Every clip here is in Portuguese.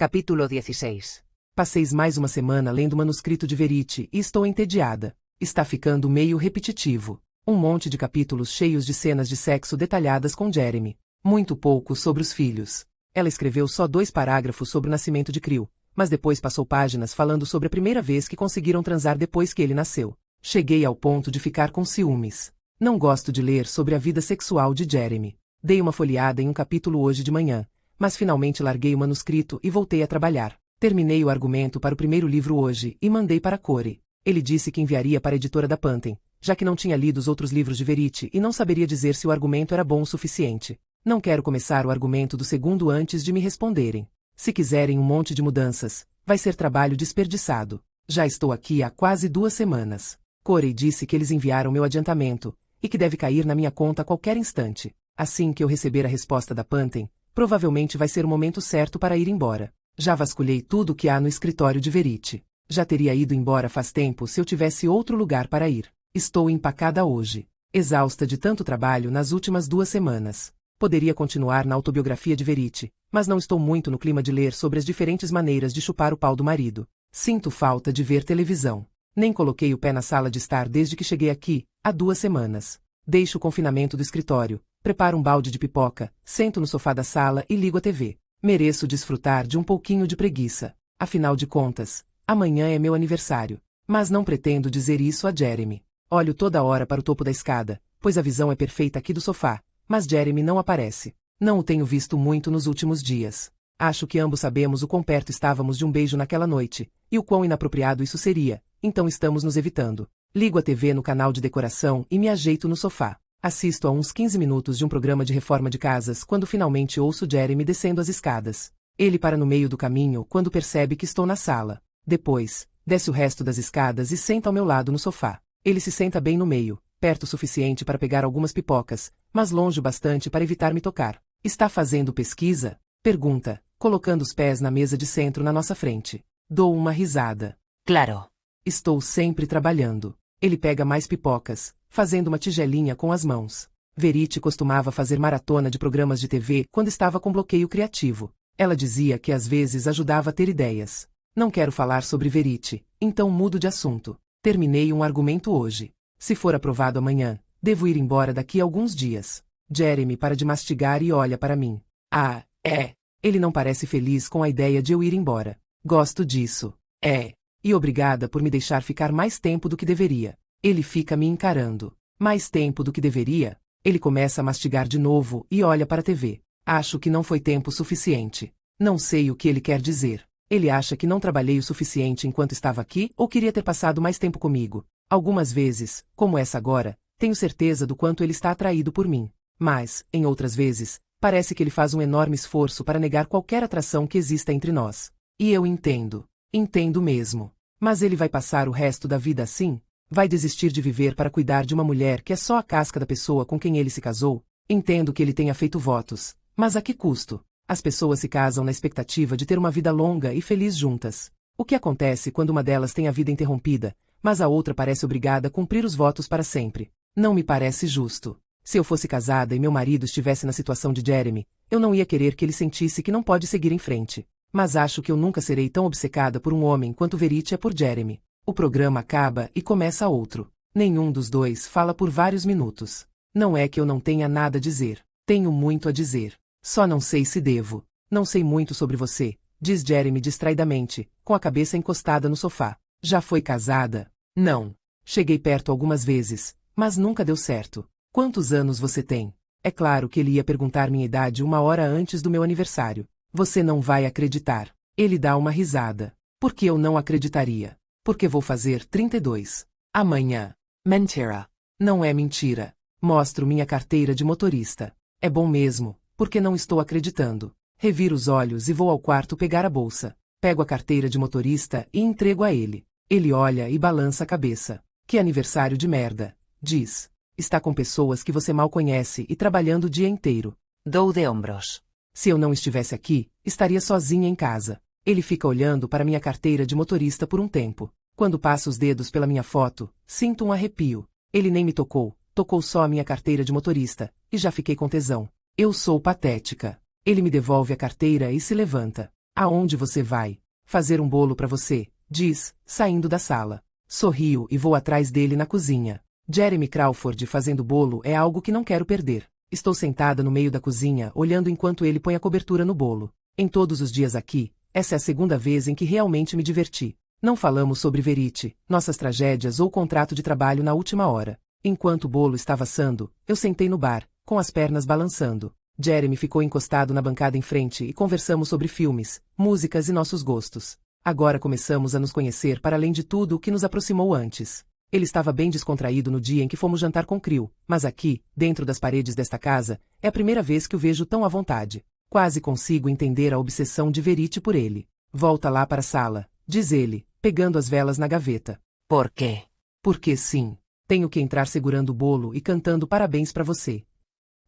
Capítulo 16. Passei mais uma semana lendo o manuscrito de Verity e estou entediada. Está ficando meio repetitivo. Um monte de capítulos cheios de cenas de sexo detalhadas com Jeremy. Muito pouco sobre os filhos. Ela escreveu só 2 parágrafos sobre o nascimento de Creel, mas depois passou páginas falando sobre a primeira vez que conseguiram transar depois que ele nasceu. Cheguei ao ponto de ficar com ciúmes. Não gosto de ler sobre a vida sexual de Jeremy. Dei uma folheada em um capítulo hoje de manhã, mas finalmente larguei o manuscrito e voltei a trabalhar. Terminei o argumento para o primeiro livro hoje e mandei para Corey. Ele disse que enviaria para a editora da Pantheon, já que não tinha lido os outros livros de Verity e não saberia dizer se o argumento era bom o suficiente. Não quero começar o argumento do segundo antes de me responderem. Se quiserem um monte de mudanças, vai ser trabalho desperdiçado. Já estou aqui há quase 2 semanas. Corey disse que eles enviaram meu adiantamento, e que deve cair na minha conta a qualquer instante. Assim que eu receber a resposta da Pantheon, provavelmente vai ser o momento certo para ir embora. Já vasculhei tudo o que há no escritório de Verity. Já teria ido embora faz tempo se eu tivesse outro lugar para ir. Estou empacada hoje. Exausta de tanto trabalho nas últimas 2 semanas. Poderia continuar na autobiografia de Verity, mas não estou muito no clima de ler sobre as diferentes maneiras de chupar o pau do marido. Sinto falta de ver televisão. Nem coloquei o pé na sala de estar desde que cheguei aqui, há 2 semanas. Deixo o confinamento do escritório, preparo um balde de pipoca, sento no sofá da sala e ligo a TV. Mereço desfrutar de um pouquinho de preguiça. Afinal de contas, amanhã é meu aniversário. Mas não pretendo dizer isso a Jeremy. Olho toda hora para o topo da escada, pois a visão é perfeita aqui do sofá, mas Jeremy não aparece. Não o tenho visto muito nos últimos dias. Acho que ambos sabemos o quão perto estávamos de um beijo naquela noite, e o quão inapropriado isso seria, então estamos nos evitando. Ligo a TV no canal de decoração e me ajeito no sofá. Assisto a uns 15 minutos de um programa de reforma de casas quando finalmente ouço Jeremy descendo as escadas. Ele para no meio do caminho quando percebe que estou na sala. Depois, desce o resto das escadas e senta ao meu lado no sofá. Ele se senta bem no meio, perto o suficiente para pegar algumas pipocas, mas longe o bastante para evitar me tocar. Está fazendo pesquisa? Pergunta, colocando os pés na mesa de centro na nossa frente. Dou uma risada. Claro. Estou sempre trabalhando. Ele pega mais pipocas, fazendo uma tigelinha com as mãos. Verity costumava fazer maratona de programas de TV quando estava com bloqueio criativo. Ela dizia que às vezes ajudava a ter ideias. Não quero falar sobre Verity, então mudo de assunto. Terminei um argumento hoje. Se for aprovado amanhã, devo ir embora daqui a alguns dias. Jeremy para de mastigar e olha para mim. Ah, é. Ele não parece feliz com a ideia de eu ir embora. Gosto disso. É. E obrigada por me deixar ficar mais tempo do que deveria. Ele fica me encarando. Mais tempo do que deveria? Ele começa a mastigar de novo e olha para a TV. Acho que não foi tempo suficiente. Não sei o que ele quer dizer. Ele acha que não trabalhei o suficiente enquanto estava aqui ou queria ter passado mais tempo comigo. Algumas vezes, como essa agora, tenho certeza do quanto ele está atraído por mim. Mas, em outras vezes, parece que ele faz um enorme esforço para negar qualquer atração que exista entre nós. E eu entendo. Entendo mesmo. Mas ele vai passar o resto da vida assim? Vai desistir de viver para cuidar de uma mulher que é só a casca da pessoa com quem ele se casou? Entendo que ele tenha feito votos. Mas a que custo? As pessoas se casam na expectativa de ter uma vida longa e feliz juntas. O que acontece quando uma delas tem a vida interrompida, mas a outra parece obrigada a cumprir os votos para sempre? Não me parece justo. Se eu fosse casada e meu marido estivesse na situação de Jeremy, eu não ia querer que ele sentisse que não pode seguir em frente. Mas acho que eu nunca serei tão obcecada por um homem quanto Verity é por Jeremy. O programa acaba e começa outro. Nenhum dos dois fala por vários minutos. Não é que eu não tenha nada a dizer. Tenho muito a dizer. Só não sei se devo. Não sei muito sobre você, diz Jeremy distraidamente, com a cabeça encostada no sofá. Já foi casada? Não. Cheguei perto algumas vezes, mas nunca deu certo. Quantos anos você tem? É claro que ele ia perguntar minha idade 1 hora antes do meu aniversário. Você não vai acreditar. Ele dá uma risada. Por que eu não acreditaria? Porque vou fazer 32. Amanhã. Mentira. Não é mentira. Mostro minha carteira de motorista. É bom mesmo, porque não estou acreditando. Reviro os olhos e vou ao quarto pegar a bolsa. Pego a carteira de motorista e entrego a ele. Ele olha e balança a cabeça. Que aniversário de merda, diz. Está com pessoas que você mal conhece e trabalhando o dia inteiro. Dou de ombros. Se eu não estivesse aqui, estaria sozinha em casa. Ele fica olhando para minha carteira de motorista por um tempo. Quando passo os dedos pela minha foto, sinto um arrepio. Ele nem me tocou, tocou só a minha carteira de motorista, e já fiquei com tesão. Eu sou patética. Ele me devolve a carteira e se levanta. Aonde você vai? Fazer um bolo para você, diz, saindo da sala. Sorrio e vou atrás dele na cozinha. Jeremy Crawford fazendo bolo é algo que não quero perder. Estou sentada no meio da cozinha, olhando enquanto ele põe a cobertura no bolo. Em todos os dias aqui, essa é a segunda vez em que realmente me diverti. Não falamos sobre Verity, nossas tragédias ou contrato de trabalho na última hora. Enquanto o bolo estava assando, eu sentei no bar, com as pernas balançando. Jeremy ficou encostado na bancada em frente e conversamos sobre filmes, músicas e nossos gostos. Agora começamos a nos conhecer para além de tudo o que nos aproximou antes. Ele estava bem descontraído no dia em que fomos jantar com Crew, mas aqui, dentro das paredes desta casa, é a primeira vez que o vejo tão à vontade. Quase consigo entender a obsessão de Verity por ele. Volta lá para a sala, diz ele, pegando as velas na gaveta. ¿Por quê? Porque sim. Tenho que entrar segurando o bolo e cantando parabéns para você.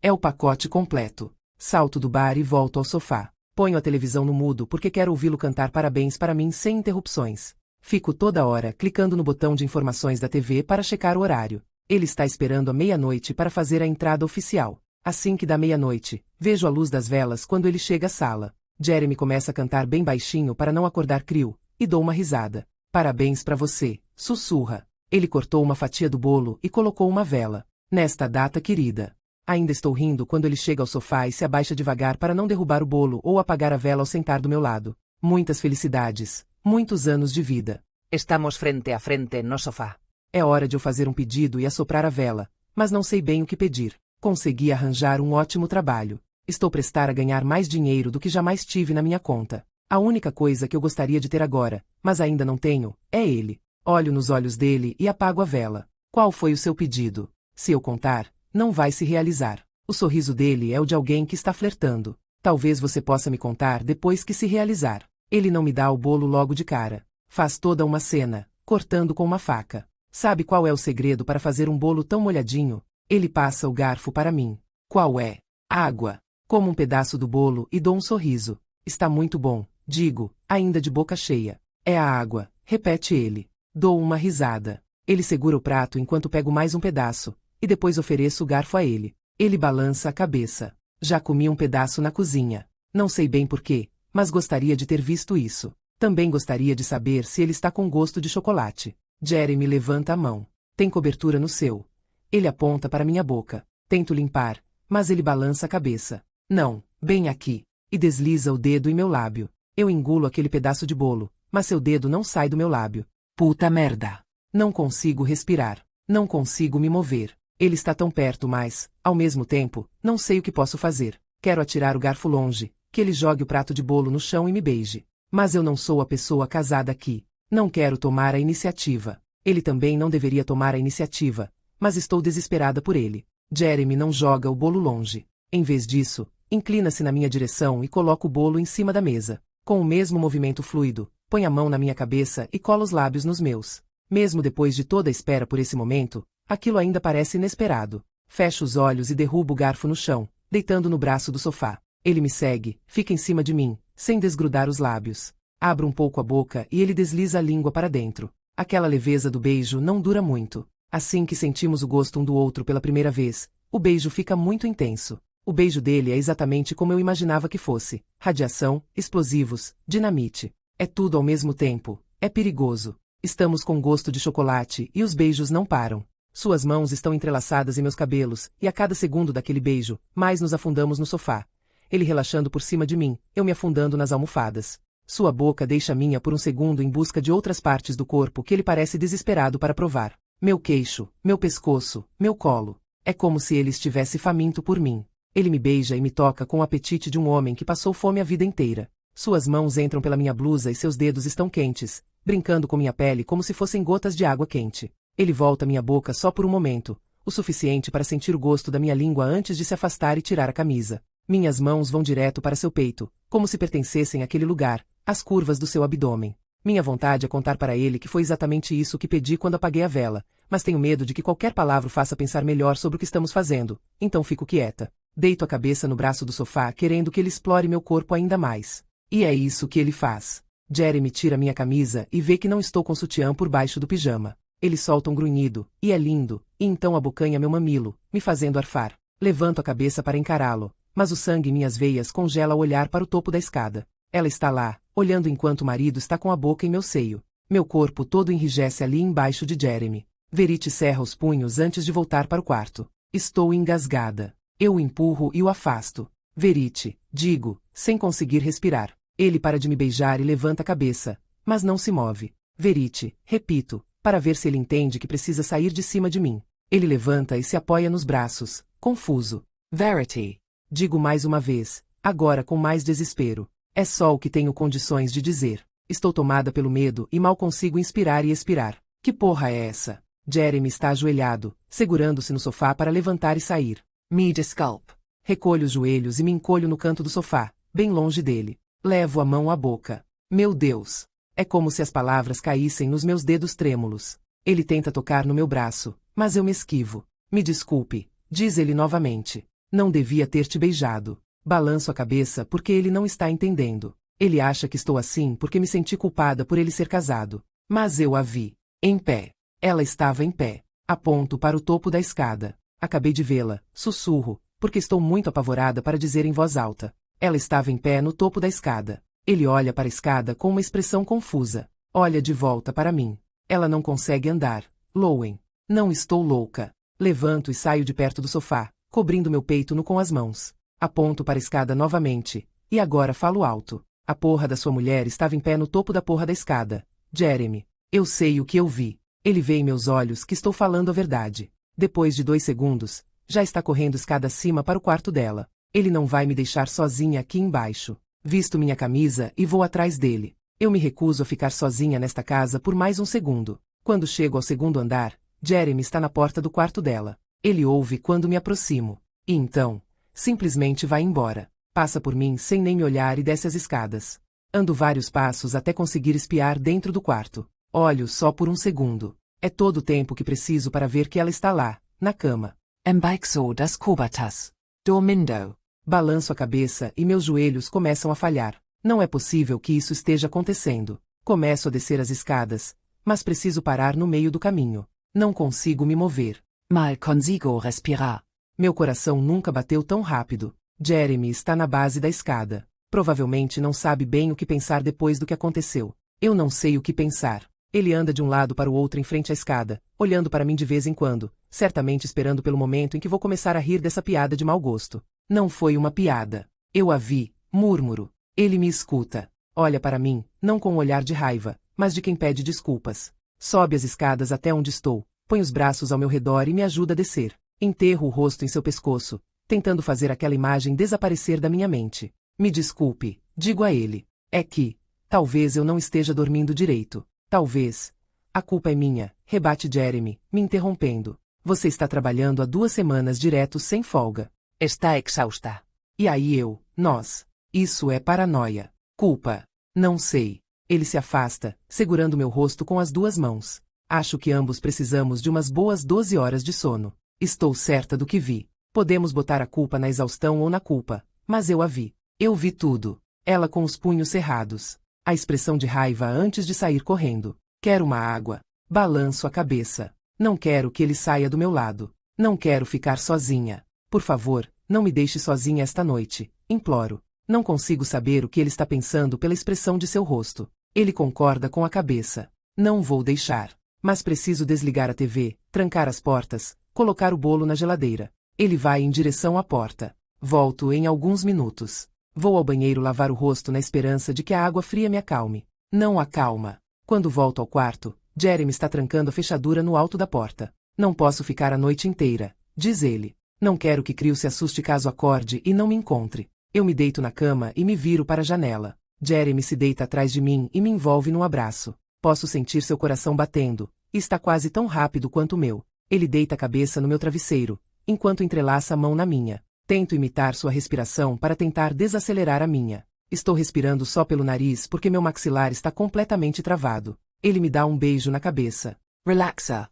É o pacote completo. Salto do bar e volto ao sofá. Ponho a televisão no mudo porque quero ouvi-lo cantar parabéns para mim sem interrupções. Fico toda hora clicando no botão de informações da TV para checar o horário. Ele está esperando a meia-noite para fazer a entrada oficial. Assim que dá meia-noite, vejo a luz das velas quando ele chega à sala. Jeremy começa a cantar bem baixinho para não acordar Crew, e dou uma risada. Parabéns para você, sussurra. Ele cortou uma fatia do bolo e colocou uma vela. Nesta data querida. Ainda estou rindo quando ele chega ao sofá e se abaixa devagar para não derrubar o bolo ou apagar a vela ao sentar do meu lado. Muitas felicidades, muitos anos de vida. Estamos frente a frente no sofá. É hora de eu fazer um pedido e assoprar a vela, mas não sei bem o que pedir. Consegui arranjar um ótimo trabalho. Estou prestar a ganhar mais dinheiro do que jamais tive na minha conta. A única coisa que eu gostaria de ter agora, mas ainda não tenho, é ele. Olho nos olhos dele e apago a vela. Qual foi o seu pedido? Se eu contar, não vai se realizar. O sorriso dele é o de alguém que está flertando. Talvez você possa me contar depois que se realizar. Ele não me dá o bolo logo de cara. Faz toda uma cena, cortando com uma faca. Sabe qual é o segredo para fazer um bolo tão molhadinho? Ele passa o garfo para mim. Qual é? Água. Como um pedaço do bolo e dou um sorriso. Está muito bom, digo, ainda de boca cheia. É a água, repete ele. Dou uma risada. Ele segura o prato enquanto pego mais um pedaço, e depois ofereço o garfo a ele. Ele balança a cabeça. Já comi um pedaço na cozinha. Não sei bem porquê, mas gostaria de ter visto isso. Também gostaria de saber se ele está com gosto de chocolate. Jeremy levanta a mão. Tem cobertura no seu. Ele aponta para minha boca. Tento limpar, mas ele balança a cabeça. Não, bem aqui. E desliza o dedo em meu lábio. Eu engulo aquele pedaço de bolo, mas seu dedo não sai do meu lábio. Puta merda. Não consigo respirar. Não consigo me mover. Ele está tão perto, mas, ao mesmo tempo, não sei o que posso fazer. Quero atirar o garfo longe, que ele jogue o prato de bolo no chão e me beije. Mas eu não sou a pessoa casada aqui. Não quero tomar a iniciativa. Ele também não deveria tomar a iniciativa, mas estou desesperada por ele. Jeremy não joga o bolo longe. Em vez disso, inclina-se na minha direção e coloca o bolo em cima da mesa. Com o mesmo movimento fluido, põe a mão na minha cabeça e cola os lábios nos meus. Mesmo depois de toda a espera por esse momento, aquilo ainda parece inesperado. Fecho os olhos e derrubo o garfo no chão, deitando no braço do sofá. Ele me segue, fica em cima de mim, sem desgrudar os lábios. Abro um pouco a boca e ele desliza a língua para dentro. Aquela leveza do beijo não dura muito. Assim que sentimos o gosto um do outro pela primeira vez, o beijo fica muito intenso. O beijo dele é exatamente como eu imaginava que fosse. Radiação, explosivos, dinamite. É tudo ao mesmo tempo. É perigoso. Estamos com gosto de chocolate e os beijos não param. Suas mãos estão entrelaçadas em meus cabelos, e a cada segundo daquele beijo, mais nos afundamos no sofá. Ele relaxando por cima de mim, eu me afundando nas almofadas. Sua boca deixa a minha por um segundo em busca de outras partes do corpo que ele parece desesperado para provar. Meu queixo, meu pescoço, meu colo. É como se ele estivesse faminto por mim. Ele me beija e me toca com o apetite de um homem que passou fome a vida inteira. Suas mãos entram pela minha blusa e seus dedos estão quentes, brincando com minha pele como se fossem gotas de água quente. Ele volta minha boca só por um momento, o suficiente para sentir o gosto da minha língua antes de se afastar e tirar a camisa. Minhas mãos vão direto para seu peito, como se pertencessem àquele lugar, às curvas do seu abdômen. Minha vontade é contar para ele que foi exatamente isso que pedi quando apaguei a vela, mas tenho medo de que qualquer palavra o faça pensar melhor sobre o que estamos fazendo, então fico quieta. Deito a cabeça no braço do sofá querendo que ele explore meu corpo ainda mais. E é isso que ele faz. Jeremy tira minha camisa e vê que não estou com sutiã por baixo do pijama. Ele solta um grunhido, e é lindo, e então abocanha meu mamilo, me fazendo arfar. Levanto a cabeça para encará-lo, mas o sangue em minhas veias congela ao olhar para o topo da escada. Ela está lá, olhando enquanto o marido está com a boca em meu seio. Meu corpo todo enrijece ali embaixo de Jeremy. Verity cerra os punhos antes de voltar para o quarto. Estou engasgada. Eu o empurro e o afasto. Verity, digo, sem conseguir respirar. Ele para de me beijar e levanta a cabeça, mas não se move. Verity, repito, para ver se ele entende que precisa sair de cima de mim. Ele levanta e se apoia nos braços, confuso. Verity, digo mais uma vez, agora com mais desespero. É só o que tenho condições de dizer. Estou tomada pelo medo e mal consigo inspirar e expirar. Que porra é essa? Jeremy está ajoelhado, segurando-se no sofá para levantar e sair. Me desculpe. Recolho os joelhos e me encolho no canto do sofá, bem longe dele. Levo a mão à boca. Meu Deus! É como se as palavras caíssem nos meus dedos trêmulos. Ele tenta tocar no meu braço, mas eu me esquivo. Me desculpe, diz ele novamente. Não devia ter te beijado. Balanço a cabeça porque ele não está entendendo. Ele acha que estou assim porque me senti culpada por ele ser casado. Mas eu a vi. Em pé. Ela estava em pé. Aponto para o topo da escada. Acabei de vê-la, sussurro, porque estou muito apavorada para dizer em voz alta. Ela estava em pé no topo da escada. Ele olha para a escada com uma expressão confusa. Olha de volta para mim. Ela não consegue andar. Lowen. Não estou louca. Levanto e saio de perto do sofá, cobrindo meu peito com as mãos. Aponto para a escada novamente. E agora falo alto. A porra da sua mulher estava em pé no topo da porra da escada. Jeremy. Eu sei o que eu vi. Ele vê em meus olhos que estou falando a verdade. Depois de 2 segundos, já está correndo escada acima para o quarto dela. Ele não vai me deixar sozinha aqui embaixo. Visto minha camisa e vou atrás dele. Eu me recuso a ficar sozinha nesta casa por mais um segundo. Quando chego ao segundo andar, Jeremy está na porta do quarto dela. Ele ouve quando me aproximo. E então, simplesmente vai embora. Passa por mim sem nem me olhar e desce as escadas. Ando vários passos até conseguir espiar dentro do quarto. Olho só por um segundo. É todo o tempo que preciso para ver que ela está lá, na cama. Embixo das Kubatas. Dormindo. Balanço a cabeça e meus joelhos começam a falhar. Não é possível que isso esteja acontecendo. Começo a descer as escadas, mas preciso parar no meio do caminho. Não consigo me mover. Mal consigo respirar. Meu coração nunca bateu tão rápido. Jeremy está na base da escada. Provavelmente não sabe bem o que pensar depois do que aconteceu. Eu não sei o que pensar. Ele anda de um lado para o outro em frente à escada, olhando para mim de vez em quando, certamente esperando pelo momento em que vou começar a rir dessa piada de mau gosto. Não foi uma piada. Eu a vi, murmuro. Ele me escuta. Olha para mim, não com um olhar de raiva, mas de quem pede desculpas. Sobe as escadas até onde estou, põe os braços ao meu redor e me ajuda a descer. Enterro o rosto em seu pescoço, tentando fazer aquela imagem desaparecer da minha mente. Me desculpe, digo a ele. É que, talvez eu não esteja dormindo direito. Talvez. A culpa é minha, rebate Jeremy, me interrompendo. Você está trabalhando há 2 semanas direto sem folga. Está exausta. E aí nós. Isso é paranoia. Culpa. Não sei. Ele se afasta, segurando meu rosto com as 2 mãos. Acho que ambos precisamos de umas boas 12 horas de sono. Estou certa do que vi. Podemos botar a culpa na exaustão ou na culpa, mas eu a vi. Eu vi tudo. Ela com os punhos cerrados. A expressão de raiva antes de sair correndo. Quero uma água. Balanço a cabeça. Não quero que ele saia do meu lado. Não quero ficar sozinha. Por favor, não me deixe sozinha esta noite, imploro. Não consigo saber o que ele está pensando pela expressão de seu rosto. Ele concorda com a cabeça. Não vou deixar. Mas preciso desligar a TV, trancar as portas, colocar o bolo na geladeira. Ele vai em direção à porta. Volto em alguns minutos. Vou ao banheiro lavar o rosto na esperança de que a água fria me acalme. Não acalma. Quando volto ao quarto, Jeremy está trancando a fechadura no alto da porta. Não posso ficar a noite inteira, diz ele. Não quero que Crio se assuste caso acorde e não me encontre. Eu me deito na cama e me viro para a janela. Jeremy se deita atrás de mim e me envolve num abraço. Posso sentir seu coração batendo, e está quase tão rápido quanto o meu. Ele deita a cabeça no meu travesseiro, enquanto entrelaça a mão na minha. Tento imitar sua respiração para tentar desacelerar a minha. Estou respirando só pelo nariz porque meu maxilar está completamente travado. Ele me dá um beijo na cabeça. Relaxa.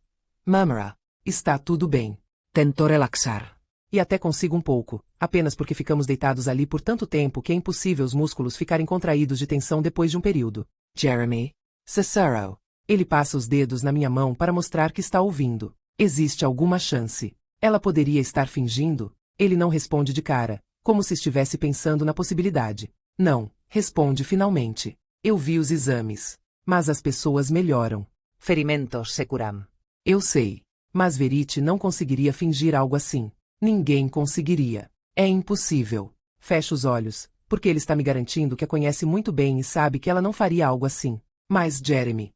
Murmura. Está tudo bem. Tento relaxar. E até consigo um pouco, apenas porque ficamos deitados ali por tanto tempo que é impossível os músculos ficarem contraídos de tensão depois de um período. Jeremy. Cicero. Ele passa os dedos na minha mão para mostrar que está ouvindo. Existe alguma chance. Ela poderia estar fingindo? Ele não responde de cara, como se estivesse pensando na possibilidade. Não, responde finalmente. Eu vi os exames. Mas as pessoas melhoram. Ferimentos se curam. Eu sei. Mas Verity não conseguiria fingir algo assim. Ninguém conseguiria. É impossível. Fecha os olhos, porque ele está me garantindo que a conhece muito bem e sabe que ela não faria algo assim. Mas Jeremy.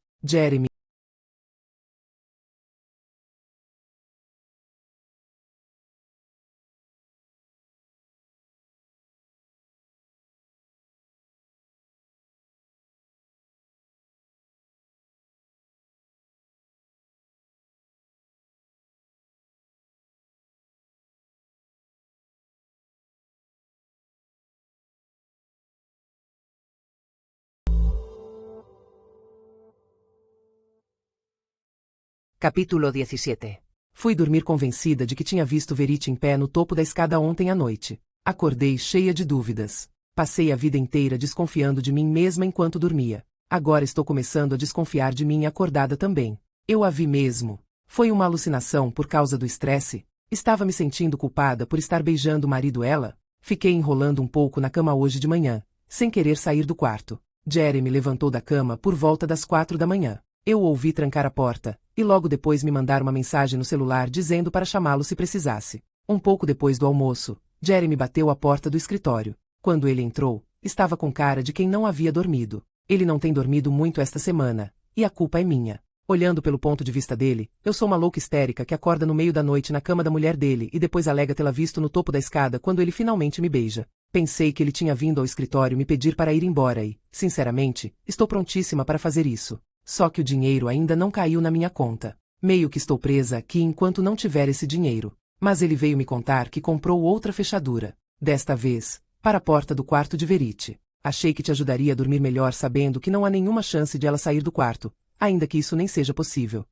Capítulo 17. Fui dormir convencida de que tinha visto Verity em pé no topo da escada ontem à noite. Acordei cheia de dúvidas. Passei a vida inteira desconfiando de mim mesma enquanto dormia. Agora estou começando a desconfiar de mim acordada também. Eu a vi mesmo. Foi uma alucinação por causa do estresse? Estava me sentindo culpada por estar beijando o marido ela? Fiquei enrolando um pouco na cama hoje de manhã, sem querer sair do quarto. Jeremy levantou da cama por volta das 4 da manhã. Eu o ouvi trancar a porta, e logo depois me mandar uma mensagem no celular dizendo para chamá-lo se precisasse. Um pouco depois do almoço, Jeremy bateu à porta do escritório. Quando ele entrou, estava com cara de quem não havia dormido. Ele não tem dormido muito esta semana, e a culpa é minha. Olhando pelo ponto de vista dele, eu sou uma louca histérica que acorda no meio da noite na cama da mulher dele e depois alega tê-la visto no topo da escada quando ele finalmente me beija. Pensei que ele tinha vindo ao escritório me pedir para ir embora e, sinceramente, estou prontíssima para fazer isso. Só que o dinheiro ainda não caiu na minha conta. Meio que estou presa aqui enquanto não tiver esse dinheiro. Mas ele veio me contar que comprou outra fechadura. Desta vez, para a porta do quarto de Verity. Achei que te ajudaria a dormir melhor sabendo que não há nenhuma chance de ela sair do quarto. Ainda que isso nem seja possível.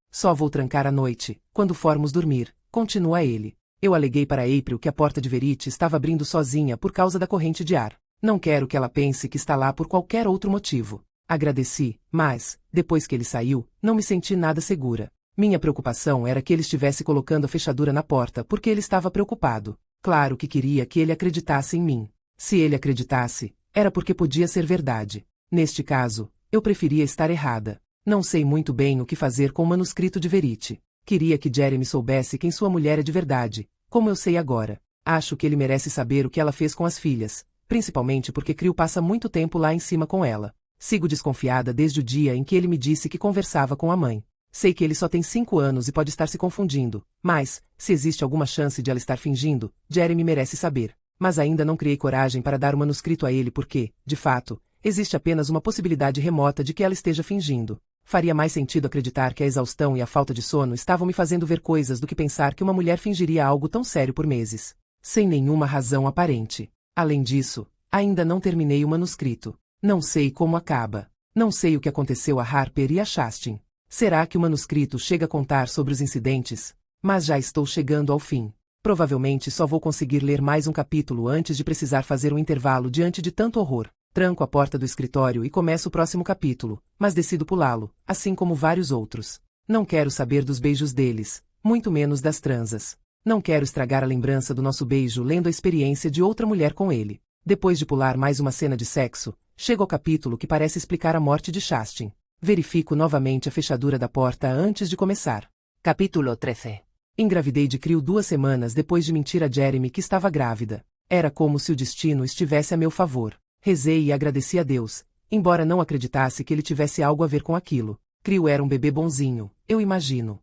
Só vou trancar à noite, quando formos dormir, continua ele. Eu aleguei para April que a porta de Verity estava abrindo sozinha por causa da corrente de ar. Não quero que ela pense que está lá por qualquer outro motivo. Agradeci, mas, depois que ele saiu, não me senti nada segura. Minha preocupação era que ele estivesse colocando a fechadura na porta porque ele estava preocupado. Claro que queria que ele acreditasse em mim. Se ele acreditasse, era porque podia ser verdade. Neste caso, eu preferia estar errada. Não sei muito bem o que fazer com o manuscrito de Verity. Queria que Jeremy soubesse quem sua mulher é de verdade, como eu sei agora. Acho que ele merece saber o que ela fez com as filhas. Principalmente porque Creel passa muito tempo lá em cima com ela. Sigo desconfiada desde o dia em que ele me disse que conversava com a mãe. Sei que ele só tem 5 anos e pode estar se confundindo, mas, se existe alguma chance de ela estar fingindo, Jeremy merece saber. Mas ainda não criei coragem para dar o manuscrito a ele porque, de fato, existe apenas uma possibilidade remota de que ela esteja fingindo. Faria mais sentido acreditar que a exaustão e a falta de sono estavam me fazendo ver coisas do que pensar que uma mulher fingiria algo tão sério por meses. Sem nenhuma razão aparente. Além disso, ainda não terminei o manuscrito. Não sei como acaba. Não sei o que aconteceu a Harper e a Chastain. Será que o manuscrito chega a contar sobre os incidentes? Mas já estou chegando ao fim. Provavelmente só vou conseguir ler mais um capítulo antes de precisar fazer um intervalo diante de tanto horror. Tranco a porta do escritório e começo o próximo capítulo, mas decido pulá-lo, assim como vários outros. Não quero saber dos beijos deles, muito menos das transas. Não quero estragar a lembrança do nosso beijo lendo a experiência de outra mulher com ele. Depois de pular mais uma cena de sexo, chego ao capítulo que parece explicar a morte de Chastain. Verifico novamente a fechadura da porta antes de começar. Capítulo 13. Engravidei de Creel 2 semanas depois de mentir a Jeremy que estava grávida. Era como se o destino estivesse a meu favor. Rezei e agradeci a Deus, embora não acreditasse que ele tivesse algo a ver com aquilo. Creel era um bebê bonzinho, eu imagino.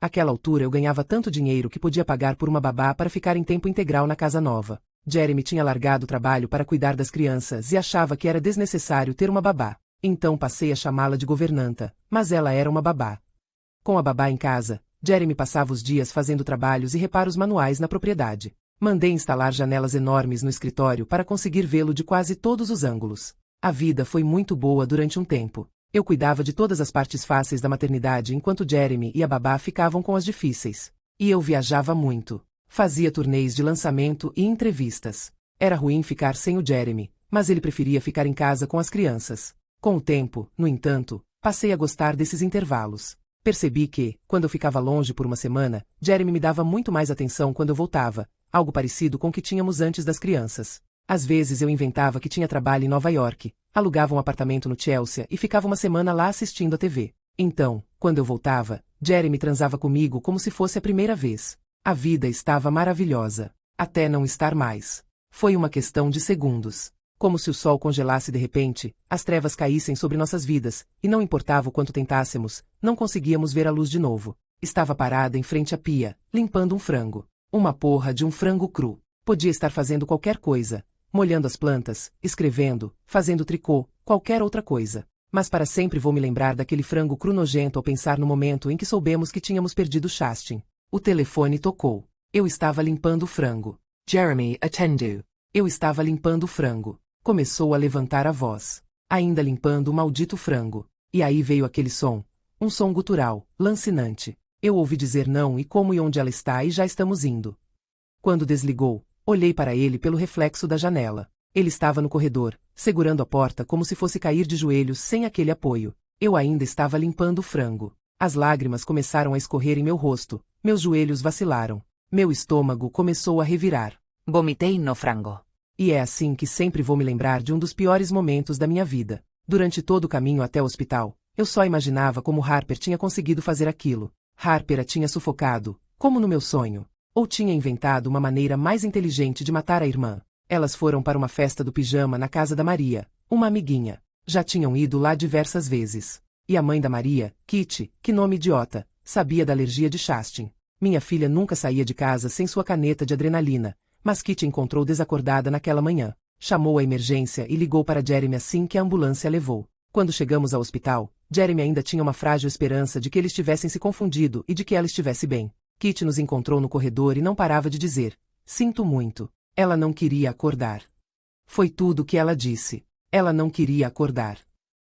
Àquela altura eu ganhava tanto dinheiro que podia pagar por uma babá para ficar em tempo integral na casa nova. Jeremy tinha largado o trabalho para cuidar das crianças e achava que era desnecessário ter uma babá. Então passei a chamá-la de governanta, mas ela era uma babá. Com a babá em casa, Jeremy passava os dias fazendo trabalhos e reparos manuais na propriedade. Mandei instalar janelas enormes no escritório para conseguir vê-lo de quase todos os ângulos. A vida foi muito boa durante um tempo. Eu cuidava de todas as partes fáceis da maternidade enquanto Jeremy e a babá ficavam com as difíceis. E eu viajava muito. Fazia turnês de lançamento e entrevistas. Era ruim ficar sem o Jeremy, mas ele preferia ficar em casa com as crianças. Com o tempo, no entanto, passei a gostar desses intervalos. Percebi que, quando eu ficava longe por uma semana, Jeremy me dava muito mais atenção quando eu voltava, algo parecido com o que tínhamos antes das crianças. Às vezes eu inventava que tinha trabalho em Nova York, alugava um apartamento no Chelsea e ficava uma semana lá assistindo a TV. Então, quando eu voltava, Jeremy transava comigo como se fosse a primeira vez. A vida estava maravilhosa, até não estar mais. Foi uma questão de segundos. Como se o sol congelasse de repente, as trevas caíssem sobre nossas vidas, e não importava o quanto tentássemos, não conseguíamos ver a luz de novo. Estava parada em frente à pia, limpando um frango. Uma porra de um frango cru. Podia estar fazendo qualquer coisa, molhando as plantas, escrevendo, fazendo tricô, qualquer outra coisa. Mas para sempre vou me lembrar daquele frango cru nojento ao pensar no momento em que soubemos que tínhamos perdido Chastin. O telefone tocou. Eu estava limpando o frango. Jeremy, attendo. Eu estava limpando o frango. Começou a levantar a voz. Ainda limpando o maldito frango. E aí veio aquele som. Um som gutural, lancinante. Eu ouvi dizer não e como e onde ela está e já estamos indo. Quando desligou, olhei para ele pelo reflexo da janela. Ele estava no corredor, segurando a porta como se fosse cair de joelhos sem aquele apoio. Eu ainda estava limpando o frango. As lágrimas começaram a escorrer em meu rosto. Meus joelhos vacilaram. Meu estômago começou a revirar. Vomitei no frango. E é assim que sempre vou me lembrar de um dos piores momentos da minha vida. Durante todo o caminho até o hospital, eu só imaginava como Harper tinha conseguido fazer aquilo. Harper a tinha sufocado, como no meu sonho. Ou tinha inventado uma maneira mais inteligente de matar a irmã. Elas foram para uma festa do pijama na casa da Maria, uma amiguinha. Já tinham ido lá diversas vezes. E a mãe da Maria, Kitty, que nome idiota, sabia da alergia de Chastin. Minha filha nunca saía de casa sem sua caneta de adrenalina, mas Kitty encontrou desacordada naquela manhã. Chamou a emergência e ligou para Jeremy assim que a ambulância a levou. Quando chegamos ao hospital, Jeremy ainda tinha uma frágil esperança de que eles tivessem se confundido e de que ela estivesse bem. Kitty nos encontrou no corredor e não parava de dizer: "Sinto muito." Ela não queria acordar. Foi tudo o que ela disse. Ela não queria acordar.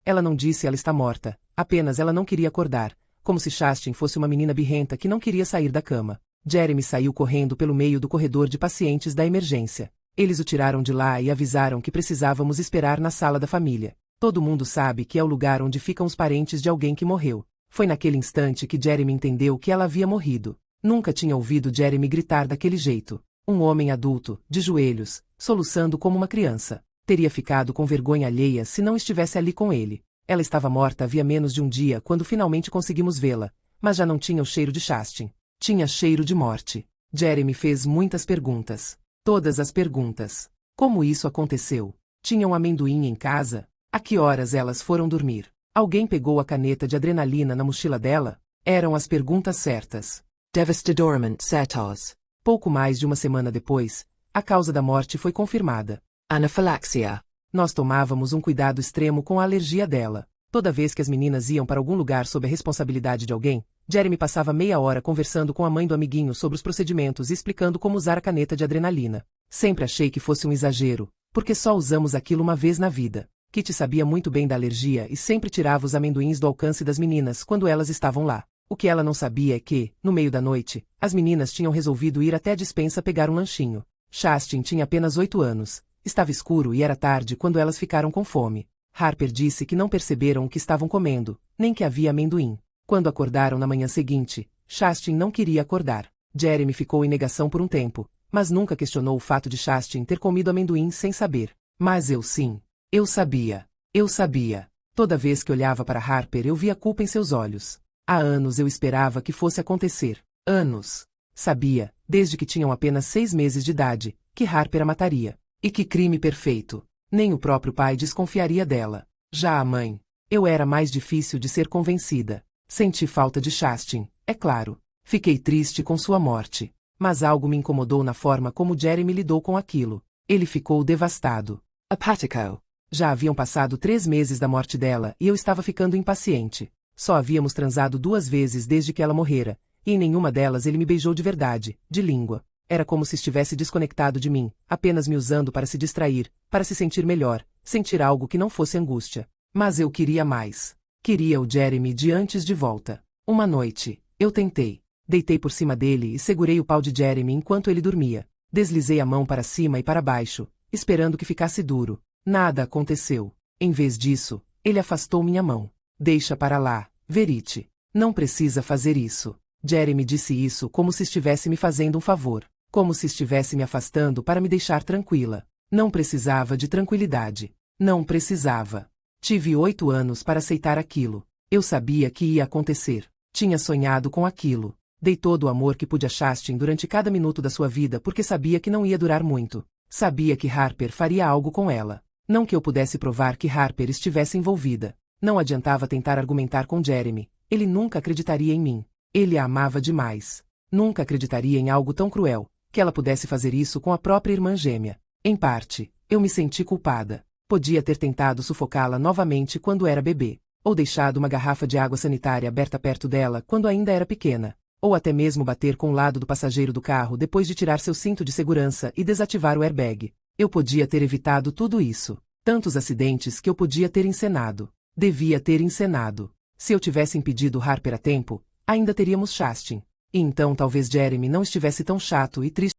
Ela não disse ela está morta, apenas ela não queria acordar, como se Chastin fosse uma menina birrenta que não queria sair da cama. Jeremy saiu correndo pelo meio do corredor de pacientes da emergência. Eles o tiraram de lá e avisaram que precisávamos esperar na sala da família. Todo mundo sabe que é o lugar onde ficam os parentes de alguém que morreu. Foi naquele instante que Jeremy entendeu que ela havia morrido. Nunca tinha ouvido Jeremy gritar daquele jeito. Um homem adulto, de joelhos, soluçando como uma criança. Teria ficado com vergonha alheia se não estivesse ali com ele. Ela estava morta havia menos de um dia quando finalmente conseguimos vê-la, mas já não tinha o cheiro de Chastin. Tinha cheiro de morte. Jeremy fez muitas perguntas. Todas as perguntas. Como isso aconteceu? Tinha um amendoim em casa? A que horas elas foram dormir? Alguém pegou a caneta de adrenalina na mochila dela? Eram as perguntas certas. Devastadorment certos. Pouco mais de uma semana depois, a causa da morte foi confirmada. Anafilaxia. Nós tomávamos um cuidado extremo com a alergia dela. Toda vez que as meninas iam para algum lugar sob a responsabilidade de alguém, Jeremy passava meia hora conversando com a mãe do amiguinho sobre os procedimentos e explicando como usar a caneta de adrenalina. Sempre achei que fosse um exagero, porque só usamos aquilo uma vez na vida. Kitty sabia muito bem da alergia e sempre tirava os amendoins do alcance das meninas quando elas estavam lá. O que ela não sabia é que, no meio da noite, as meninas tinham resolvido ir até a despensa pegar um lanchinho. Chastin tinha apenas 8 anos. Estava escuro e era tarde quando elas ficaram com fome. Harper disse que não perceberam o que estavam comendo, nem que havia amendoim. Quando acordaram na manhã seguinte, Chastin não queria acordar. Jeremy ficou em negação por um tempo, mas nunca questionou o fato de Chastin ter comido amendoim sem saber. Mas eu sim. Eu sabia. Eu sabia. Toda vez que olhava para Harper eu via culpa em seus olhos. Há anos eu esperava que fosse acontecer. Anos. Sabia, desde que tinham apenas 6 meses de idade, que Harper a mataria. E que crime perfeito. Nem o próprio pai desconfiaria dela. Já a mãe. Eu era mais difícil de ser convencida. Senti falta de Chastin, é claro. Fiquei triste com sua morte. Mas algo me incomodou na forma como Jeremy lidou com aquilo. Ele ficou devastado. Apático. Já haviam passado 3 meses da morte dela e eu estava ficando impaciente. Só havíamos transado 2 vezes desde que ela morrera, e em nenhuma delas ele me beijou de verdade, de língua. Era como se estivesse desconectado de mim, apenas me usando para se distrair, para se sentir melhor, sentir algo que não fosse angústia. Mas eu queria mais. Queria o Jeremy de antes de volta. Uma noite, eu tentei. Deitei por cima dele e segurei o pau de Jeremy enquanto ele dormia. Deslizei a mão para cima e para baixo, esperando que ficasse duro. Nada aconteceu. Em vez disso, ele afastou minha mão. Deixa para lá, Verite. Não precisa fazer isso. Jeremy disse isso como se estivesse me fazendo um favor. Como se estivesse me afastando para me deixar tranquila. Não precisava de tranquilidade. Não precisava. Tive 8 anos para aceitar aquilo. Eu sabia que ia acontecer. Tinha sonhado com aquilo. Dei todo o amor que pude a Chastain durante cada minuto da sua vida porque sabia que não ia durar muito. Sabia que Harper faria algo com ela. Não que eu pudesse provar que Harper estivesse envolvida. Não adiantava tentar argumentar com Jeremy. Ele nunca acreditaria em mim. Ele a amava demais. Nunca acreditaria em algo tão cruel, que ela pudesse fazer isso com a própria irmã gêmea. Em parte, eu me senti culpada. Podia ter tentado sufocá-la novamente quando era bebê, ou deixado uma garrafa de água sanitária aberta perto dela quando ainda era pequena, ou até mesmo bater com o lado do passageiro do carro depois de tirar seu cinto de segurança e desativar o airbag. Eu podia ter evitado tudo isso. Tantos acidentes que eu podia ter encenado. Devia ter encenado. Se eu tivesse impedido Harper a tempo, ainda teríamos Chastain. E então talvez Jeremy não estivesse tão chato e triste.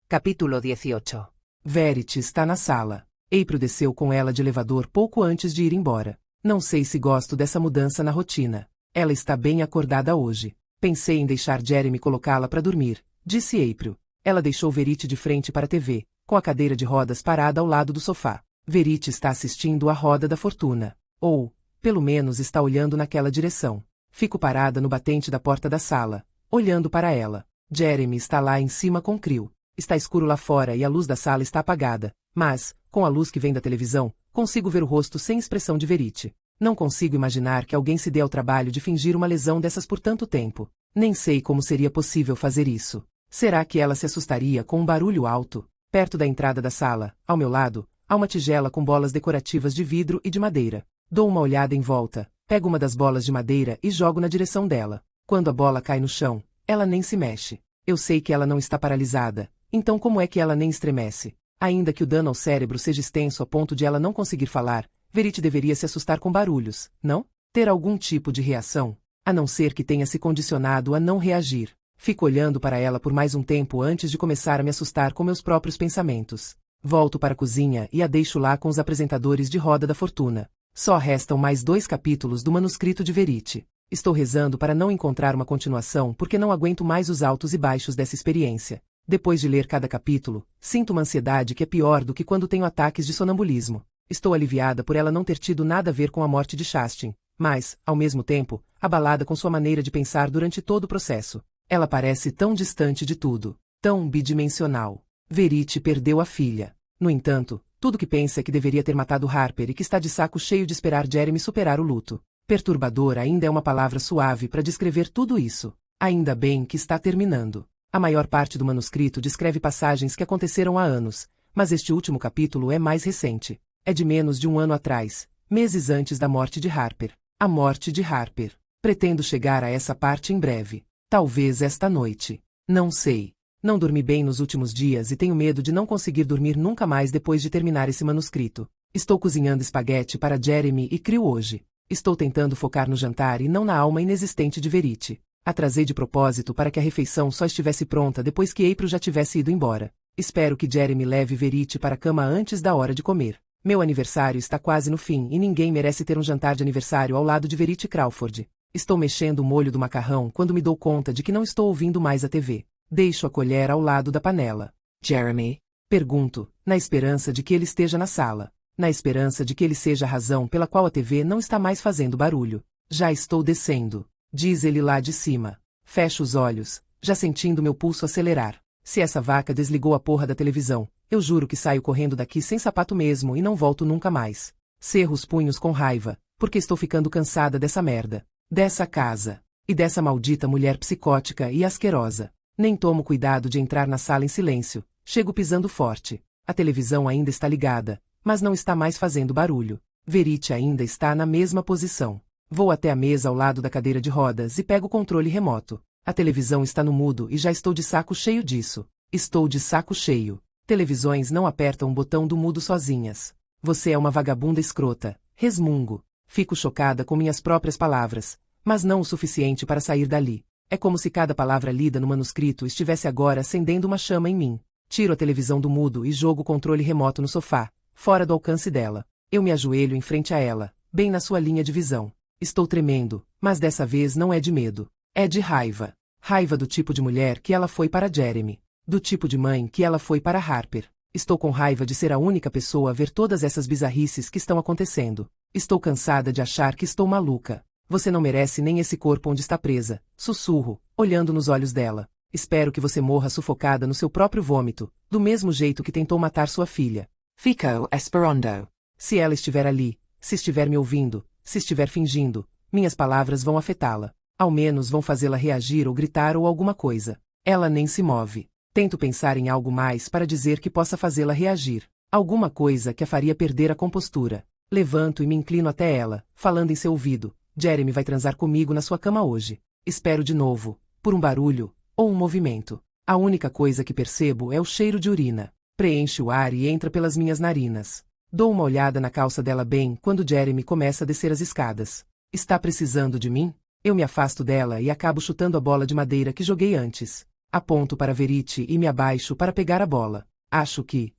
Capítulo 18. Verity está na sala. April desceu com ela de elevador pouco antes de ir embora. Não sei se gosto dessa mudança na rotina. Ela está bem acordada hoje. Pensei em deixar Jeremy colocá-la para dormir, disse April. Ela deixou Verity de frente para a TV, com a cadeira de rodas parada ao lado do sofá. Verity está assistindo a Roda da Fortuna. Ou, pelo menos está olhando naquela direção. Fico parada no batente da porta da sala, olhando para ela. Jeremy está lá em cima com Creel. Está escuro lá fora e a luz da sala está apagada, mas, com a luz que vem da televisão, consigo ver o rosto sem expressão de Verity. Não consigo imaginar que alguém se dê ao trabalho de fingir uma lesão dessas por tanto tempo. Nem sei como seria possível fazer isso. Será que ela se assustaria com um barulho alto? Perto da entrada da sala, ao meu lado, há uma tigela com bolas decorativas de vidro e de madeira. Dou uma olhada em volta, pego uma das bolas de madeira e jogo na direção dela. Quando a bola cai no chão, ela nem se mexe. Eu sei que ela não está paralisada. Então como é que ela nem estremece? Ainda que o dano ao cérebro seja extenso a ponto de ela não conseguir falar, Verity deveria se assustar com barulhos, não? Ter algum tipo de reação? A não ser que tenha se condicionado a não reagir. Fico olhando para ela por mais um tempo antes de começar a me assustar com meus próprios pensamentos. Volto para a cozinha e a deixo lá com os apresentadores de Roda da Fortuna. Só restam mais 2 capítulos do manuscrito de Verity. Estou rezando para não encontrar uma continuação porque não aguento mais os altos e baixos dessa experiência. Depois de ler cada capítulo, sinto uma ansiedade que é pior do que quando tenho ataques de sonambulismo. Estou aliviada por ela não ter tido nada a ver com a morte de Chastain, mas, ao mesmo tempo, abalada com sua maneira de pensar durante todo o processo. Ela parece tão distante de tudo, tão bidimensional. Verity perdeu a filha. No entanto, tudo que pensa é que deveria ter matado Harper e que está de saco cheio de esperar Jeremy superar o luto. Perturbador ainda é uma palavra suave para descrever tudo isso. Ainda bem que está terminando. A maior parte do manuscrito descreve passagens que aconteceram há anos, mas este último capítulo é mais recente. É de menos de um ano atrás, meses antes da morte de Harper. A morte de Harper. Pretendo chegar a essa parte em breve. Talvez esta noite. Não sei. Não dormi bem nos últimos dias e tenho medo de não conseguir dormir nunca mais depois de terminar esse manuscrito. Estou cozinhando espaguete para Jeremy e Creel hoje. Estou tentando focar no jantar e não na alma inexistente de Verity. Atrasei de propósito para que a refeição só estivesse pronta depois que April já tivesse ido embora. Espero que Jeremy leve Verity para a cama antes da hora de comer. Meu aniversário está quase no fim e ninguém merece ter um jantar de aniversário ao lado de Verity Crawford. Estou mexendo o molho do macarrão quando me dou conta de que não estou ouvindo mais a TV. Deixo a colher ao lado da panela. Jeremy? Pergunto, na esperança de que ele esteja na sala. Na esperança de que ele seja a razão pela qual a TV não está mais fazendo barulho. Já estou descendo. Diz ele lá de cima. Fecho os olhos, já sentindo meu pulso acelerar. Se essa vaca desligou a porra da televisão, eu juro que saio correndo daqui sem sapato mesmo e não volto nunca mais. Cerro os punhos com raiva, porque estou ficando cansada dessa merda. Dessa casa. E dessa maldita mulher psicótica e asquerosa. Nem tomo cuidado de entrar na sala em silêncio. Chego pisando forte. A televisão ainda está ligada, mas não está mais fazendo barulho. Verity ainda está na mesma posição. Vou até a mesa ao lado da cadeira de rodas e pego o controle remoto. A televisão está no mudo e já estou de saco cheio disso. Estou de saco cheio. Televisões não apertam o botão do mudo sozinhas. Você é uma vagabunda escrota. Resmungo. Fico chocada com minhas próprias palavras, mas não o suficiente para sair dali. É como se cada palavra lida no manuscrito estivesse agora acendendo uma chama em mim. Tiro a televisão do mudo e jogo o controle remoto no sofá, fora do alcance dela. Eu me ajoelho em frente a ela, bem na sua linha de visão. Estou tremendo, mas dessa vez não é de medo. É de raiva. Raiva do tipo de mulher que ela foi para Jeremy. Do tipo de mãe que ela foi para Harper. Estou com raiva de ser a única pessoa a ver todas essas bizarrices que estão acontecendo. Estou cansada de achar que estou maluca. Você não merece nem esse corpo onde está presa. Sussurro, olhando nos olhos dela. Espero que você morra sufocada no seu próprio vômito, do mesmo jeito que tentou matar sua filha. Fico esperando. Se ela estiver ali, se estiver me ouvindo, se estiver fingindo, minhas palavras vão afetá-la. Ao menos vão fazê-la reagir ou gritar ou alguma coisa. Ela nem se move. Tento pensar em algo mais para dizer que possa fazê-la reagir. Alguma coisa que a faria perder a compostura. Levanto e me inclino até ela, falando em seu ouvido. Jeremy vai transar comigo na sua cama hoje. Espero de novo, por um barulho, ou um movimento. A única coisa que percebo é o cheiro de urina. Preenche o ar e entra pelas minhas narinas. Dou uma olhada na calça dela bem quando Jeremy começa a descer as escadas. Está precisando de mim? Eu me afasto dela e acabo chutando a bola de madeira que joguei antes. Aponto para Verity e me abaixo para pegar a bola. Acho que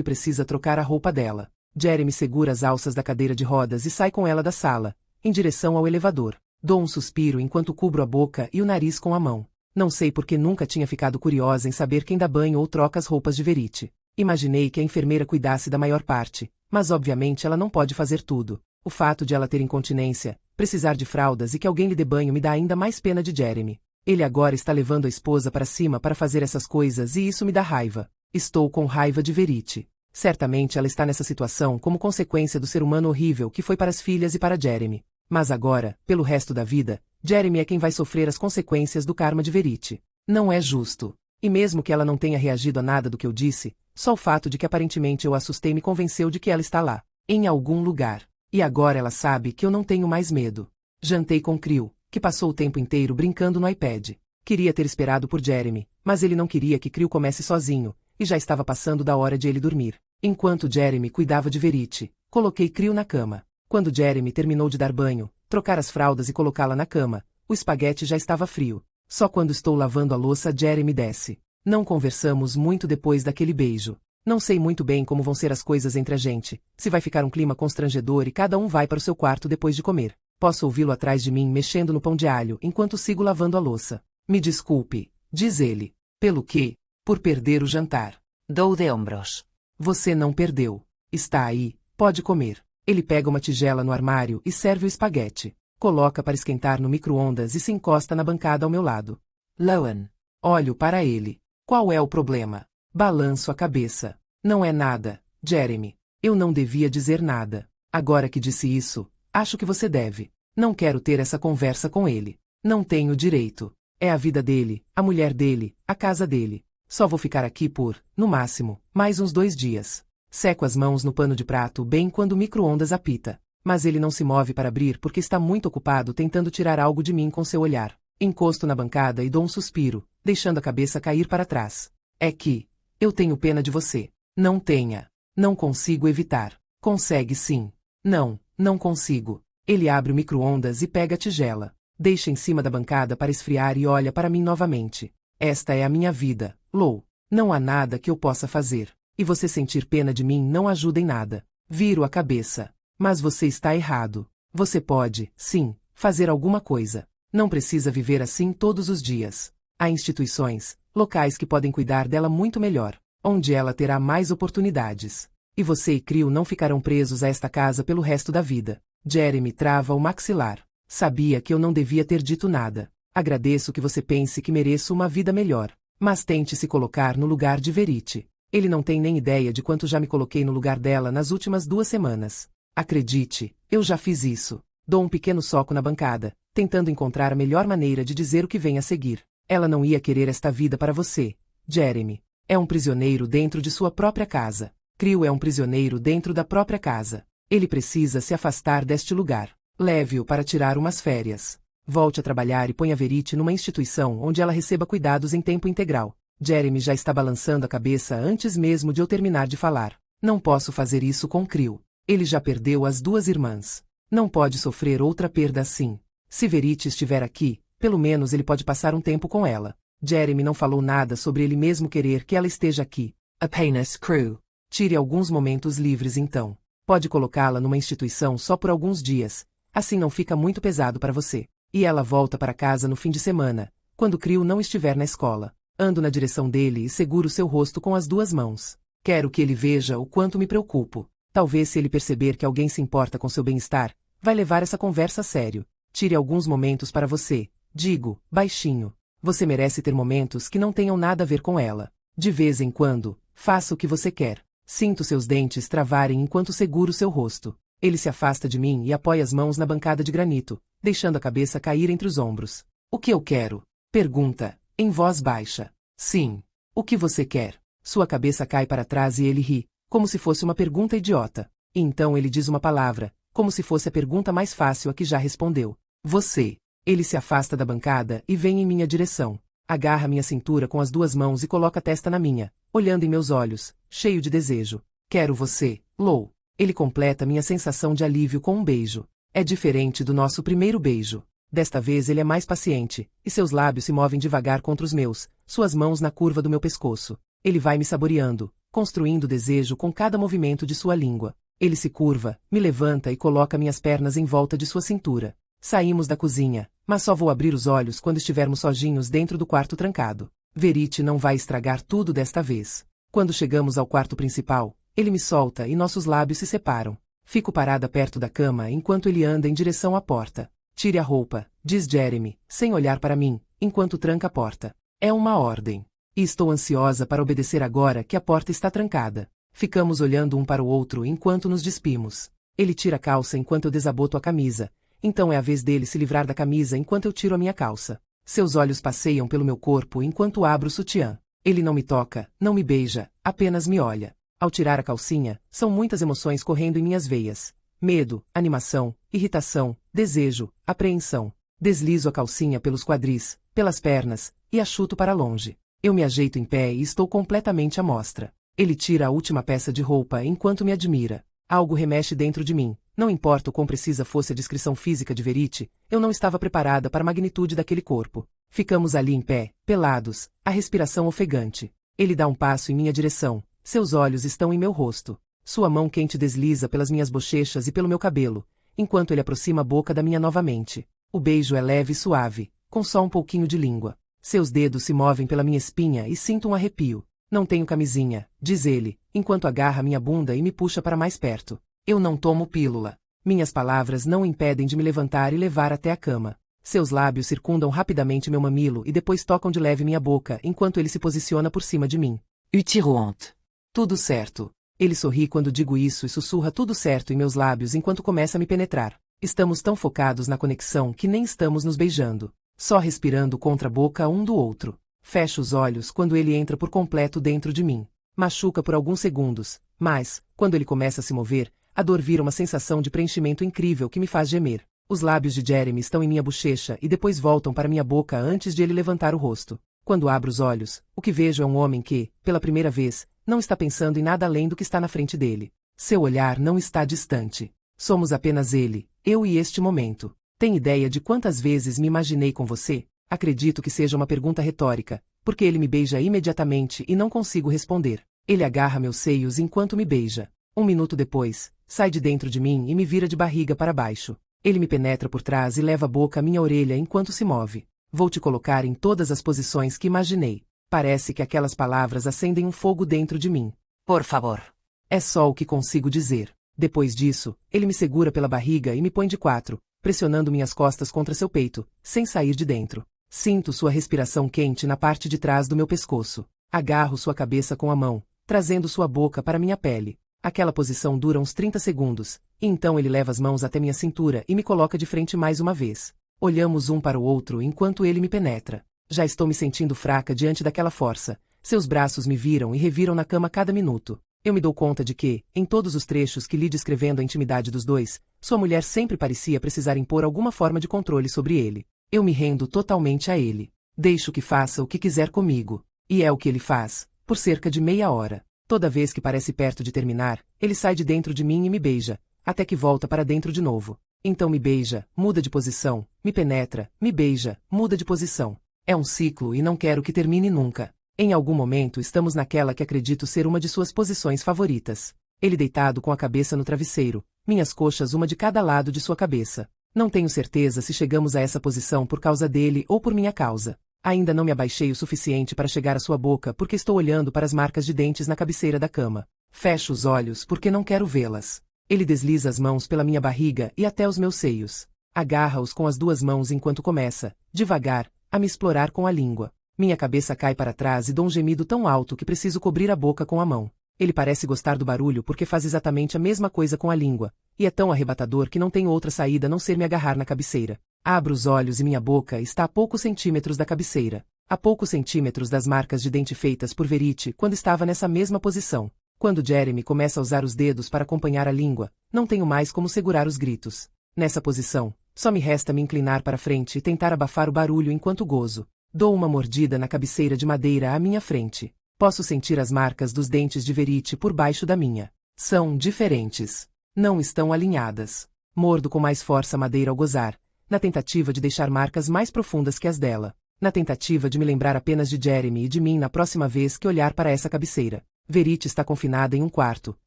precisa trocar a roupa dela. Jeremy segura as alças da cadeira de rodas e sai com ela da sala, em direção ao elevador. Dou um suspiro enquanto cubro a boca e o nariz com a mão. Não sei por que nunca tinha ficado curiosa em saber quem dá banho ou troca as roupas de Verity. Imaginei que a enfermeira cuidasse da maior parte, mas obviamente ela não pode fazer tudo. O fato de ela ter incontinência, precisar de fraldas e que alguém lhe dê banho me dá ainda mais pena de Jeremy. Ele agora está levando a esposa para cima para fazer essas coisas e isso me dá raiva. Estou com raiva de Verity. Certamente ela está nessa situação como consequência do ser humano horrível que foi para as filhas e para Jeremy. Mas agora, pelo resto da vida, Jeremy é quem vai sofrer as consequências do karma de Verity. Não é justo. E mesmo que ela não tenha reagido a nada do que eu disse, só o fato de que aparentemente eu a assustei me convenceu de que ela está lá, em algum lugar. E agora ela sabe que eu não tenho mais medo. Jantei com Creel, que passou o tempo inteiro brincando no iPad. Queria ter esperado por Jeremy, mas ele não queria que Creel comesse sozinho, e já estava passando da hora de ele dormir. Enquanto Jeremy cuidava de Verity, coloquei Creel na cama. Quando Jeremy terminou de dar banho, trocar as fraldas e colocá-la na cama, o espaguete já estava frio. Só quando estou lavando a louça Jeremy desce. Não conversamos muito depois daquele beijo. Não sei muito bem como vão ser as coisas entre a gente, se vai ficar um clima constrangedor e cada um vai para o seu quarto depois de comer. Posso ouvi-lo atrás de mim mexendo no pão de alho enquanto sigo lavando a louça. Me desculpe, diz ele. Pelo quê? Por perder o jantar. Dou de ombros. Você não perdeu. Está aí, pode comer. Ele pega uma tigela no armário e serve o espaguete. Coloca para esquentar no micro-ondas e se encosta na bancada ao meu lado. Loan. Olho para ele. Qual é o problema? Balanço a cabeça. Não é nada, Jeremy. Eu não devia dizer nada. Agora que disse isso, acho que você deve. Não quero ter essa conversa com ele. Não tenho direito. É a vida dele, a mulher dele, a casa dele. Só vou ficar aqui por, no máximo, mais uns 2 dias. Seco as mãos no pano de prato bem quando o micro-ondas apita. Mas ele não se move para abrir porque está muito ocupado tentando tirar algo de mim com seu olhar. Encosto na bancada e dou um suspiro, deixando a cabeça cair para trás. É que eu tenho pena de você. Não tenha. Não consigo evitar. Consegue sim. Não consigo. Ele abre o micro-ondas e pega a tigela. Deixa em cima da bancada para esfriar e olha para mim novamente. Esta é a minha vida, Lou. Não há nada que eu possa fazer. E você sentir pena de mim não ajuda em nada. Viro a cabeça. Mas você está errado. Você pode, sim, fazer alguma coisa. Não precisa viver assim todos os dias. Há instituições, locais que podem cuidar dela muito melhor, onde ela terá mais oportunidades. E você e Creel não ficarão presos a esta casa pelo resto da vida. Jeremy trava o maxilar. Sabia que eu não devia ter dito nada. Agradeço que você pense que mereço uma vida melhor. Mas tente se colocar no lugar de Verity. Ele não tem nem ideia de quanto já me coloquei no lugar dela nas últimas 2 semanas. Acredite, eu já fiz isso. Dou um pequeno soco na bancada, tentando encontrar a melhor maneira de dizer o que vem a seguir. Ela não ia querer esta vida para você, Jeremy. É um prisioneiro dentro de sua própria casa. Creel é um prisioneiro dentro da própria casa. Ele precisa se afastar deste lugar. Leve-o para tirar umas férias. Volte a trabalhar e ponha Verity numa instituição onde ela receba cuidados em tempo integral. Jeremy já está balançando a cabeça antes mesmo de eu terminar de falar. Não posso fazer isso com Creel. Ele já perdeu as 2 irmãs. Não pode sofrer outra perda assim. Se Verity estiver aqui, pelo menos ele pode passar um tempo com ela. Jeremy não falou nada sobre ele mesmo querer que ela esteja aqui. Apenas Crew. Tire alguns momentos livres então. Pode colocá-la numa instituição só por alguns dias. Assim não fica muito pesado para você. E ela volta para casa no fim de semana, quando Creel não estiver na escola. Ando na direção dele e seguro seu rosto com as 2 mãos. Quero que ele veja o quanto me preocupo. Talvez se ele perceber que alguém se importa com seu bem-estar, vai levar essa conversa a sério. Tire alguns momentos para você. Digo, baixinho. Você merece ter momentos que não tenham nada a ver com ela. De vez em quando, faça o que você quer. Sinto seus dentes travarem enquanto seguro seu rosto. Ele se afasta de mim e apoia as mãos na bancada de granito, deixando a cabeça cair entre os ombros. O que eu quero? Pergunta, em voz baixa. Sim. O que você quer? Sua cabeça cai para trás e ele ri, como se fosse uma pergunta idiota. E então ele diz uma palavra, como se fosse a pergunta mais fácil a que já respondeu. Você. Ele se afasta da bancada e vem em minha direção. Agarra minha cintura com as 2 mãos e coloca a testa na minha, olhando em meus olhos, cheio de desejo. Quero você, Lou. Ele completa minha sensação de alívio com um beijo. É diferente do nosso primeiro beijo. Desta vez ele é mais paciente, e seus lábios se movem devagar contra os meus, suas mãos na curva do meu pescoço. Ele vai me saboreando, construindo desejo com cada movimento de sua língua. Ele se curva, me levanta e coloca minhas pernas em volta de sua cintura. Saímos da cozinha, mas só vou abrir os olhos quando estivermos sozinhos dentro do quarto trancado. Verity não vai estragar tudo desta vez. Quando chegamos ao quarto principal, ele me solta e nossos lábios se separam. Fico parada perto da cama enquanto ele anda em direção à porta. Tire a roupa, diz Jeremy, sem olhar para mim, enquanto tranca a porta. É uma ordem. E estou ansiosa para obedecer agora que a porta está trancada. Ficamos olhando um para o outro enquanto nos despimos. Ele tira a calça enquanto eu desaboto a camisa. Então é a vez dele se livrar da camisa enquanto eu tiro a minha calça. Seus olhos passeiam pelo meu corpo enquanto abro o sutiã. Ele não me toca, não me beija, apenas me olha. Ao tirar a calcinha, são muitas emoções correndo em minhas veias. Medo, animação, irritação, desejo, apreensão. Deslizo a calcinha pelos quadris, pelas pernas, e a chuto para longe. Eu me ajeito em pé e estou completamente à mostra. Ele tira a última peça de roupa enquanto me admira. Algo remexe dentro de mim. Não importa o quão precisa fosse a descrição física de Verity, eu não estava preparada para a magnitude daquele corpo. Ficamos ali em pé, pelados, a respiração ofegante. Ele dá um passo em minha direção. Seus olhos estão em meu rosto. Sua mão quente desliza pelas minhas bochechas e pelo meu cabelo, enquanto ele aproxima a boca da minha novamente. O beijo é leve e suave, com só um pouquinho de língua. Seus dedos se movem pela minha espinha e sinto um arrepio. Não tenho camisinha, diz ele, enquanto agarra minha bunda e me puxa para mais perto. Eu não tomo pílula. Minhas palavras não o impedem de me levantar e levar até a cama. Seus lábios circundam rapidamente meu mamilo e depois tocam de leve minha boca enquanto ele se posiciona por cima de mim. Utiruante. Tudo certo. Ele sorri quando digo isso e sussurra tudo certo em meus lábios enquanto começa a me penetrar. Estamos tão focados na conexão que nem estamos nos beijando. Só respirando contra a boca um do outro. Fecho os olhos quando ele entra por completo dentro de mim. Machuca por alguns segundos, mas, quando ele começa a se mover, a dor vira uma sensação de preenchimento incrível que me faz gemer. Os lábios de Jeremy estão em minha bochecha e depois voltam para minha boca antes de ele levantar o rosto. Quando abro os olhos, o que vejo é um homem que, pela primeira vez, não está pensando em nada além do que está na frente dele. Seu olhar não está distante. Somos apenas ele, eu e este momento. Tem ideia de quantas vezes me imaginei com você? Acredito que seja uma pergunta retórica, porque ele me beija imediatamente e não consigo responder. Ele agarra meus seios enquanto me beija. Um minuto depois, sai de dentro de mim e me vira de barriga para baixo. Ele me penetra por trás e leva a boca à minha orelha enquanto se move. Vou te colocar em todas as posições que imaginei. Parece que aquelas palavras acendem um fogo dentro de mim. Por favor. É só o que consigo dizer. Depois disso, ele me segura pela barriga e me põe de quatro, pressionando minhas costas contra seu peito, sem sair de dentro. Sinto sua respiração quente na parte de trás do meu pescoço. Agarro sua cabeça com a mão, trazendo sua boca para minha pele. Aquela posição dura uns 30 segundos, e então ele leva as mãos até minha cintura e me coloca de frente mais uma vez. Olhamos um para o outro enquanto ele me penetra. Já estou me sentindo fraca diante daquela força. Seus braços me viram e reviram na cama cada minuto. Eu me dou conta de que, em todos os trechos que li descrevendo a intimidade dos dois, sua mulher sempre parecia precisar impor alguma forma de controle sobre ele. Eu me rendo totalmente a ele. Deixo que faça o que quiser comigo. E é o que ele faz, por cerca de meia hora. Toda vez que parece perto de terminar, ele sai de dentro de mim e me beija, até que volta para dentro de novo. Então me beija, muda de posição, me penetra, me beija, muda de posição. É um ciclo e não quero que termine nunca. Em algum momento estamos naquela que acredito ser uma de suas posições favoritas. Ele deitado com a cabeça no travesseiro, minhas coxas uma de cada lado de sua cabeça. Não tenho certeza se chegamos a essa posição por causa dele ou por minha causa. Ainda não me abaixei o suficiente para chegar à sua boca porque estou olhando para as marcas de dentes na cabeceira da cama. Fecho os olhos porque não quero vê-las. Ele desliza as mãos pela minha barriga e até os meus seios. Agarra-os com as duas mãos enquanto começa, devagar, a me explorar com a língua. Minha cabeça cai para trás e dou um gemido tão alto que preciso cobrir a boca com a mão. Ele parece gostar do barulho porque faz exatamente a mesma coisa com a língua, e é tão arrebatador que não tenho outra saída a não ser me agarrar na cabeceira. Abro os olhos e minha boca está a poucos centímetros da cabeceira, a poucos centímetros das marcas de dente feitas por Verity quando estava nessa mesma posição. Quando Jeremy começa a usar os dedos para acompanhar a língua, não tenho mais como segurar os gritos. Nessa posição, só me resta me inclinar para frente e tentar abafar o barulho enquanto gozo. Dou uma mordida na cabeceira de madeira à minha frente. Posso sentir as marcas dos dentes de Verity por baixo da minha. São diferentes. Não estão alinhadas. Mordo com mais força a madeira ao gozar, na tentativa de deixar marcas mais profundas que as dela. Na tentativa de me lembrar apenas de Jeremy e de mim na próxima vez que olhar para essa cabeceira. Verity está confinada em um quarto,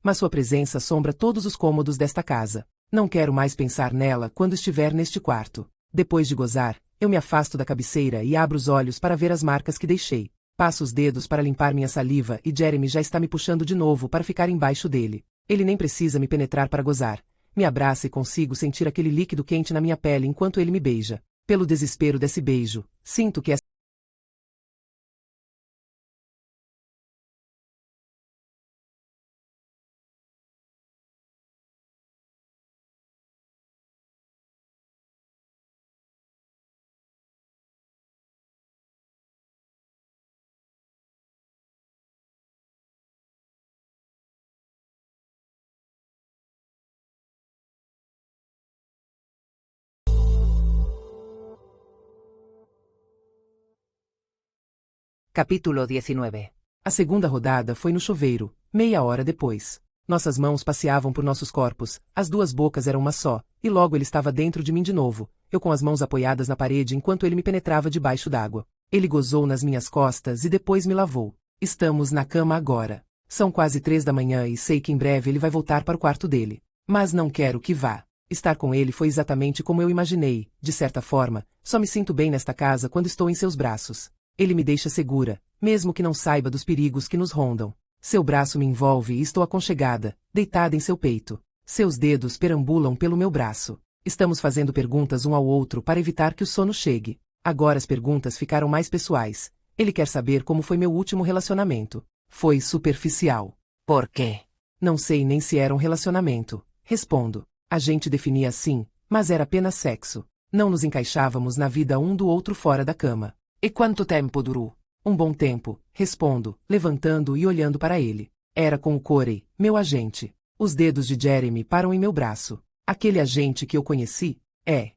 mas sua presença assombra todos os cômodos desta casa. Não quero mais pensar nela quando estiver neste quarto. Depois de gozar, eu me afasto da cabeceira e abro os olhos para ver as marcas que deixei. Passo os dedos para limpar minha saliva e Jeremy já está me puxando de novo para ficar embaixo dele. Ele nem precisa me penetrar para gozar. Me abraça e consigo sentir aquele líquido quente na minha pele enquanto ele me beija. Pelo desespero desse beijo, sinto que Capítulo 19. A segunda rodada foi no chuveiro, meia hora depois. Nossas mãos passeavam por nossos corpos, as duas bocas eram uma só, e logo ele estava dentro de mim de novo, eu com as mãos apoiadas na parede enquanto ele me penetrava debaixo d'água. Ele gozou nas minhas costas e depois me lavou. Estamos na cama agora. São quase 3 da manhã e sei que em breve ele vai voltar para o quarto dele. Mas não quero que vá. Estar com ele foi exatamente como eu imaginei, de certa forma, só me sinto bem nesta casa quando estou em seus braços. Ele me deixa segura, mesmo que não saiba dos perigos que nos rondam. Seu braço me envolve e estou aconchegada, deitada em seu peito. Seus dedos perambulam pelo meu braço. Estamos fazendo perguntas um ao outro para evitar que o sono chegue. Agora as perguntas ficaram mais pessoais. Ele quer saber como foi meu último relacionamento. Foi superficial. ¿Por qué? Não sei nem se era um relacionamento. Respondo. A gente definia assim, mas era apenas sexo. Não nos encaixávamos na vida um do outro fora da cama. E quanto tempo durou? Um bom tempo, respondo, levantando e olhando para ele. Era com o Corey, meu agente. Os dedos de Jeremy param em meu braço. Aquele agente que eu conheci? É.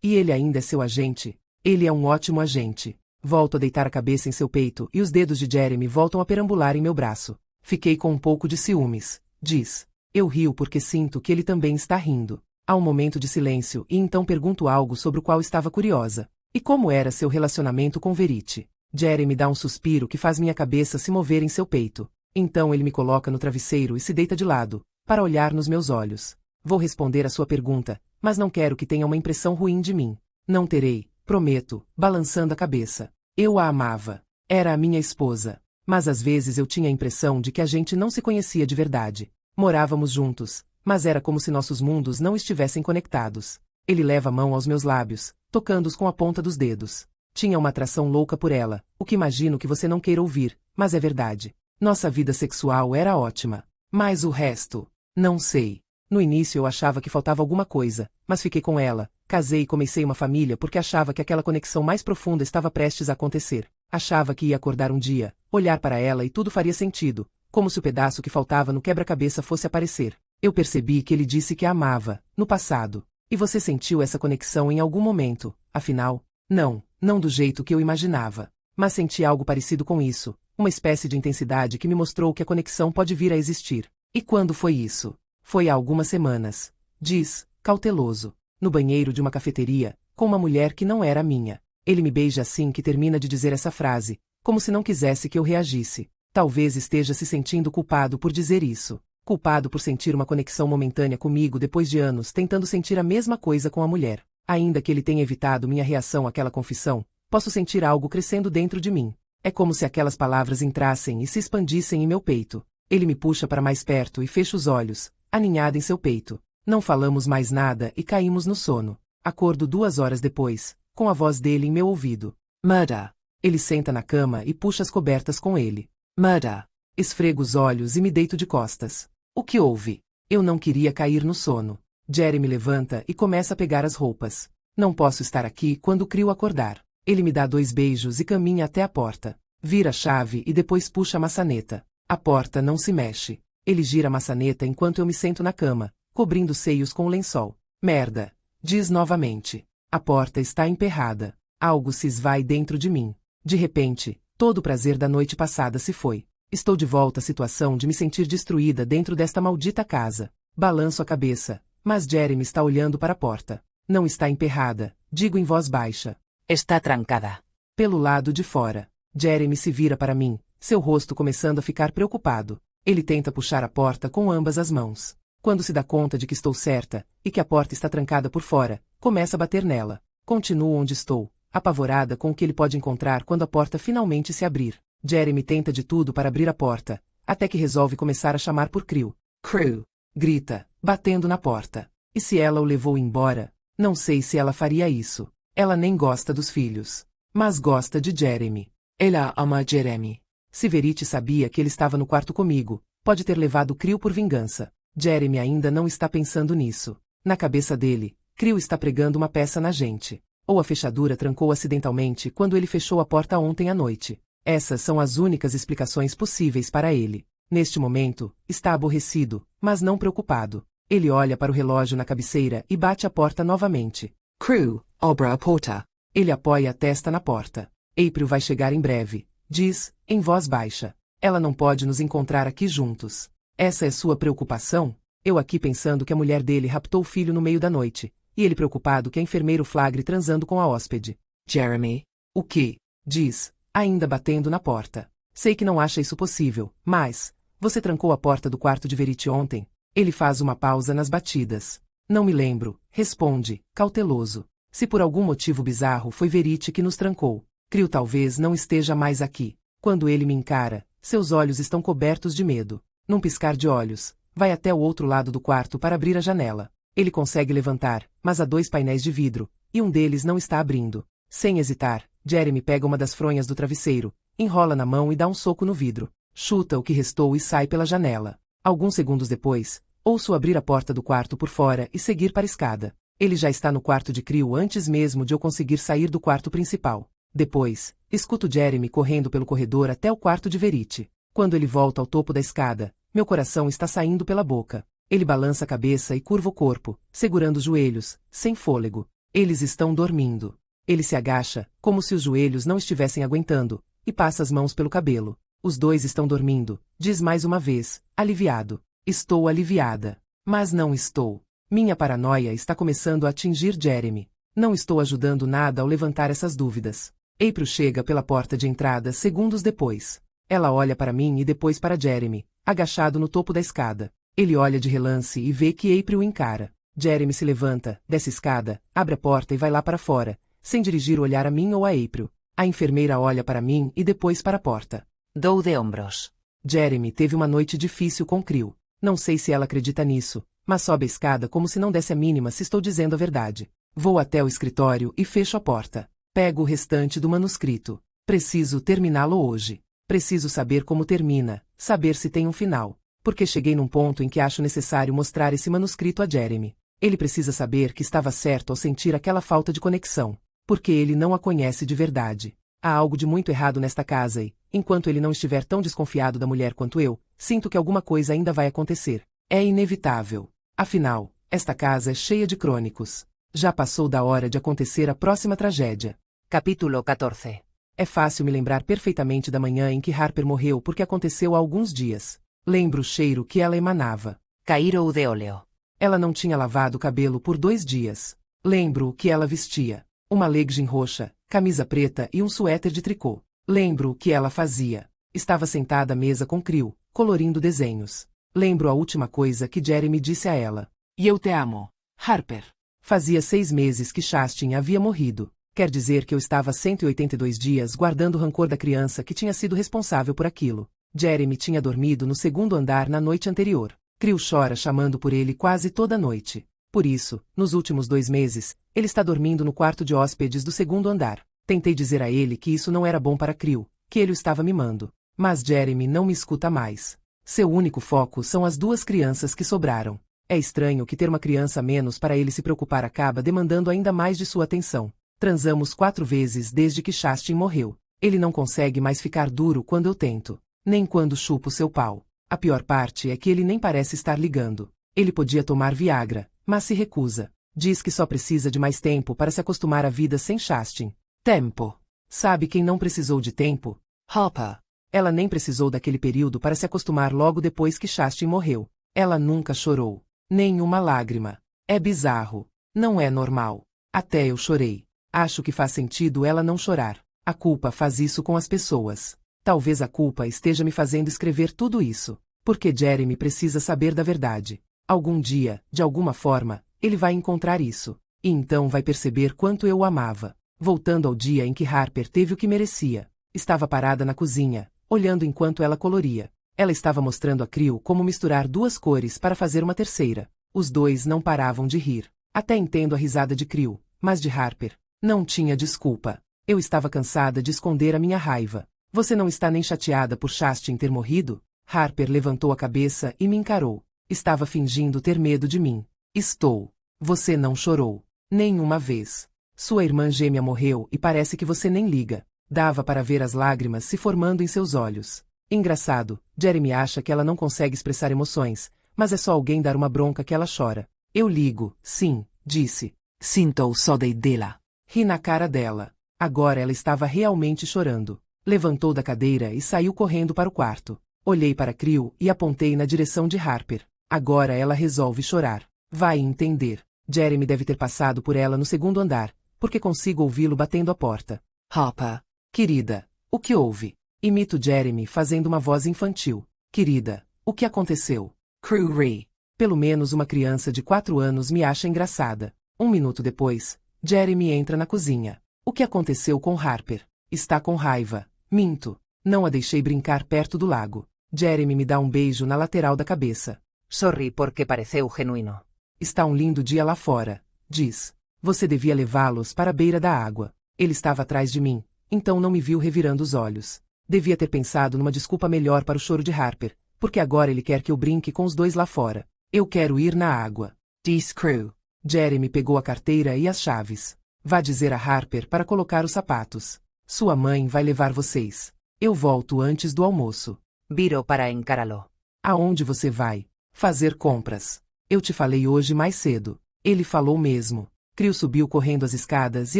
E ele ainda é seu agente? Ele é um ótimo agente. Volto a deitar a cabeça em seu peito e os dedos de Jeremy voltam a perambular em meu braço. Fiquei com um pouco de ciúmes, diz. Eu rio porque sinto que ele também está rindo. Há um momento de silêncio e então pergunto algo sobre o qual estava curiosa. E como era seu relacionamento com Verity? Jeremy dá um suspiro que faz minha cabeça se mover em seu peito. Então ele me coloca no travesseiro e se deita de lado, para olhar nos meus olhos. Vou responder a sua pergunta, mas não quero que tenha uma impressão ruim de mim. Não terei, prometo, balançando a cabeça. Eu a amava. Era a minha esposa. Mas às vezes eu tinha a impressão de que a gente não se conhecia de verdade. Morávamos juntos, mas era como se nossos mundos não estivessem conectados. Ele leva a mão aos meus lábios, tocando-os com a ponta dos dedos. Tinha uma atração louca por ela, o que imagino que você não queira ouvir, mas é verdade. Nossa vida sexual era ótima. Mas o resto? Não sei. No início eu achava que faltava alguma coisa, mas fiquei com ela, casei e comecei uma família porque achava que aquela conexão mais profunda estava prestes a acontecer. Achava que ia acordar um dia, olhar para ela e tudo faria sentido, como se o pedaço que faltava no quebra-cabeça fosse aparecer. Eu percebi que ele disse que a amava, no passado. E você sentiu essa conexão em algum momento, afinal? Não do jeito que eu imaginava. Mas senti algo parecido com isso, uma espécie de intensidade que me mostrou que a conexão pode vir a existir. E quando foi isso? Foi há algumas semanas. Diz, cauteloso. No banheiro de uma cafeteria, com uma mulher que não era minha. Ele me beija assim que termina de dizer essa frase, como se não quisesse que eu reagisse. Talvez esteja se sentindo culpado por dizer isso. Culpado por sentir uma conexão momentânea comigo depois de anos tentando sentir a mesma coisa com a mulher. Ainda que ele tenha evitado minha reação àquela confissão, posso sentir algo crescendo dentro de mim. É como se aquelas palavras entrassem e se expandissem em meu peito. Ele me puxa para mais perto e fecha os olhos, aninhado em seu peito. Não falamos mais nada e caímos no sono. Acordo 2 horas depois, com a voz dele em meu ouvido. Murder. Ele senta na cama e puxa as cobertas com ele. Murder. Esfrego os olhos e me deito de costas. O que houve? Eu não queria cair no sono. Jeremy levanta e começa a pegar as roupas. Não posso estar aqui quando Crio acordar. Ele me dá 2 beijos e caminha até a porta. Vira a chave e depois puxa a maçaneta. A porta não se mexe. Ele gira a maçaneta enquanto eu me sento na cama, cobrindo os seios com o lençol. Merda. Diz novamente. A porta está emperrada. Algo se esvai dentro de mim. De repente, todo o prazer da noite passada se foi. Estou de volta à situação de me sentir destruída dentro desta maldita casa. Balanço a cabeça, mas Jeremy está olhando para a porta. Não está emperrada, digo em voz baixa. Está trancada. Pelo lado de fora. Jeremy se vira para mim, seu rosto começando a ficar preocupado. Ele tenta puxar a porta com ambas as mãos. Quando se dá conta de que estou certa, e que a porta está trancada por fora, começa a bater nela. Continuo onde estou, apavorada com o que ele pode encontrar quando a porta finalmente se abrir. Jeremy tenta de tudo para abrir a porta, até que resolve começar a chamar por Crio. Crio! Grita, batendo na porta. E se ela o levou embora? Não sei se ela faria isso. Ela nem gosta dos filhos. Mas gosta de Jeremy. Ela ama Jeremy. Se Verity sabia que ele estava no quarto comigo, pode ter levado Crio por vingança. Jeremy ainda não está pensando nisso. Na cabeça dele, Crio está pregando uma peça na gente. Ou a fechadura trancou acidentalmente quando ele fechou a porta ontem à noite. Essas são as únicas explicações possíveis para ele. Neste momento, está aborrecido, mas não preocupado. Ele olha para o relógio na cabeceira e bate a porta novamente. Crio, obra a porta. Ele apoia a testa na porta. April vai chegar em breve, diz, em voz baixa. Ela não pode nos encontrar aqui juntos. Essa é sua preocupação? Eu aqui pensando que a mulher dele raptou o filho no meio da noite, e ele preocupado que a enfermeira o flagre transando com a hóspede. Jeremy? O quê? Diz, ainda batendo na porta. Sei que não acha isso possível, mas... Você trancou a porta do quarto de Verity ontem? Ele faz uma pausa nas batidas. Não me lembro, responde, cauteloso. Se por algum motivo bizarro foi Verity que nos trancou. Crio talvez não esteja mais aqui. Quando ele me encara, seus olhos estão cobertos de medo. Num piscar de olhos, vai até o outro lado do quarto para abrir a janela. Ele consegue levantar, mas há 2 painéis de vidro, e um deles não está abrindo. Sem hesitar, Jeremy pega uma das fronhas do travesseiro, enrola na mão e dá um soco no vidro. Chuta o que restou e sai pela janela. Alguns segundos depois, ouço abrir a porta do quarto por fora e seguir para a escada. Ele já está no quarto de Crio antes mesmo de eu conseguir sair do quarto principal. Depois, escuto Jeremy correndo pelo corredor até o quarto de Verity. Quando ele volta ao topo da escada, meu coração está saindo pela boca. Ele balança a cabeça e curva o corpo, segurando os joelhos, sem fôlego. Eles estão dormindo. Ele se agacha, como se os joelhos não estivessem aguentando, e passa as mãos pelo cabelo. Os 2 estão dormindo, diz mais uma vez, aliviado. Estou aliviada. Mas não estou. Minha paranoia está começando a atingir Jeremy. Não estou ajudando nada ao levantar essas dúvidas. April chega pela porta de entrada segundos depois. Ela olha para mim e depois para Jeremy, agachado no topo da escada. Ele olha de relance e vê que April o encara. Jeremy se levanta, desce a escada, abre a porta e vai lá para fora, sem dirigir o olhar a mim ou a April. A enfermeira olha para mim e depois para a porta. Dou de ombros. Jeremy teve uma noite difícil com Crio. Não sei se ela acredita nisso, mas sobe a escada como se não desse a mínima se estou dizendo a verdade. Vou até o escritório e fecho a porta. Pego o restante do manuscrito. Preciso terminá-lo hoje. Preciso saber como termina, saber se tem um final. Porque cheguei num ponto em que acho necessário mostrar esse manuscrito a Jeremy. Ele precisa saber que estava certo ao sentir aquela falta de conexão. Porque ele não a conhece de verdade. Há algo de muito errado nesta casa e, enquanto ele não estiver tão desconfiado da mulher quanto eu, sinto que alguma coisa ainda vai acontecer. É inevitável. Afinal, esta casa é cheia de crônicos. Já passou da hora de acontecer a próxima tragédia. Capítulo 14. É fácil me lembrar perfeitamente da manhã em que Harper morreu porque aconteceu há alguns dias. Lembro o cheiro que ela emanava. Cairo de óleo. Ela não tinha lavado o cabelo por 2 dias. Lembro o que ela vestia. Uma legging roxa, camisa preta e um suéter de tricô. Lembro o que ela fazia. Estava sentada à mesa com Crew, colorindo desenhos. Lembro a última coisa que Jeremy disse a ela. Eu te amo, Harper. Fazia 6 meses que Shastin havia morrido. Quer dizer que eu estava 182 dias guardando o rancor da criança que tinha sido responsável por aquilo. Jeremy tinha dormido no 2º andar na noite anterior. Crew chora chamando por ele quase toda noite. Por isso, nos últimos 2 meses, ele está dormindo no quarto de hóspedes do 2º andar. Tentei dizer a ele que isso não era bom para Crew, que ele o estava mimando. Mas Jeremy não me escuta mais. Seu único foco são as 2 crianças que sobraram. É estranho que ter uma criança a menos para ele se preocupar acaba demandando ainda mais de sua atenção. Transamos 4 vezes desde que Shastin morreu. Ele não consegue mais ficar duro quando eu tento. Nem quando chupo seu pau. A pior parte é que ele nem parece estar ligando. Ele podia tomar Viagra, mas se recusa. Diz que só precisa de mais tempo para se acostumar à vida sem Shastin. Tempo. Sabe quem não precisou de tempo? Harper. Ela nem precisou daquele período para se acostumar logo depois que Shastin morreu. Ela nunca chorou. Nem uma lágrima. É bizarro. Não é normal. Até eu chorei. Acho que faz sentido ela não chorar. A culpa faz isso com as pessoas. Talvez a culpa esteja me fazendo escrever tudo isso. Porque Jeremy precisa saber da verdade. Algum dia, de alguma forma, ele vai encontrar isso. E então vai perceber quanto eu o amava. Voltando ao dia em que Harper teve o que merecia. Estava parada na cozinha, olhando enquanto ela coloria. Ela estava mostrando a Crew como misturar 2 cores para fazer uma terceira. Os 2 não paravam de rir. Até entendo a risada de Crew, mas de Harper, não tinha desculpa. Eu estava cansada de esconder a minha raiva. Você não está nem chateada por Shastin ter morrido? Harper levantou a cabeça e me encarou. Estava fingindo ter medo de mim. Estou. Você não chorou. Nenhuma vez. Sua irmã gêmea morreu e parece que você nem liga. Dava para ver as lágrimas se formando em seus olhos. Engraçado, Jeremy acha que ela não consegue expressar emoções, mas é só alguém dar uma bronca que ela chora. Eu ligo, sim, disse. Sinto o saudade dela. Ri na cara dela. Agora ela estava realmente chorando. Levantou da cadeira e saiu correndo para o quarto. Olhei para Crew e apontei na direção de Harper. Agora ela resolve chorar. Vai entender. Jeremy deve ter passado por ela no 2º andar, porque consigo ouvi-lo batendo a porta. Harper. Querida, o que houve? Imito Jeremy fazendo uma voz infantil. Querida, o que aconteceu? Crew ri. Pelo menos uma criança de 4 anos me acha engraçada. 1 minuto depois, Jeremy entra na cozinha. O que aconteceu com Harper? Está com raiva. Minto. Não a deixei brincar perto do lago. Jeremy me dá um beijo na lateral da cabeça. Sorry porque pareceu genuíno. Está um lindo dia lá fora, diz. Você devia levá-los para a beira da água. Ele estava atrás de mim, então não me viu revirando os olhos. Devia ter pensado numa desculpa melhor para o choro de Harper, porque agora ele quer que eu brinque com os 2 lá fora. Eu quero ir na água. Diz Crew. Jeremy pegou a carteira e as chaves. Vá dizer a Harper para colocar os sapatos. Sua mãe vai levar vocês. Eu volto antes do almoço. Viro para encará-lo. Aonde você vai? Fazer compras. Eu te falei hoje mais cedo. Ele falou mesmo. Crew subiu correndo as escadas e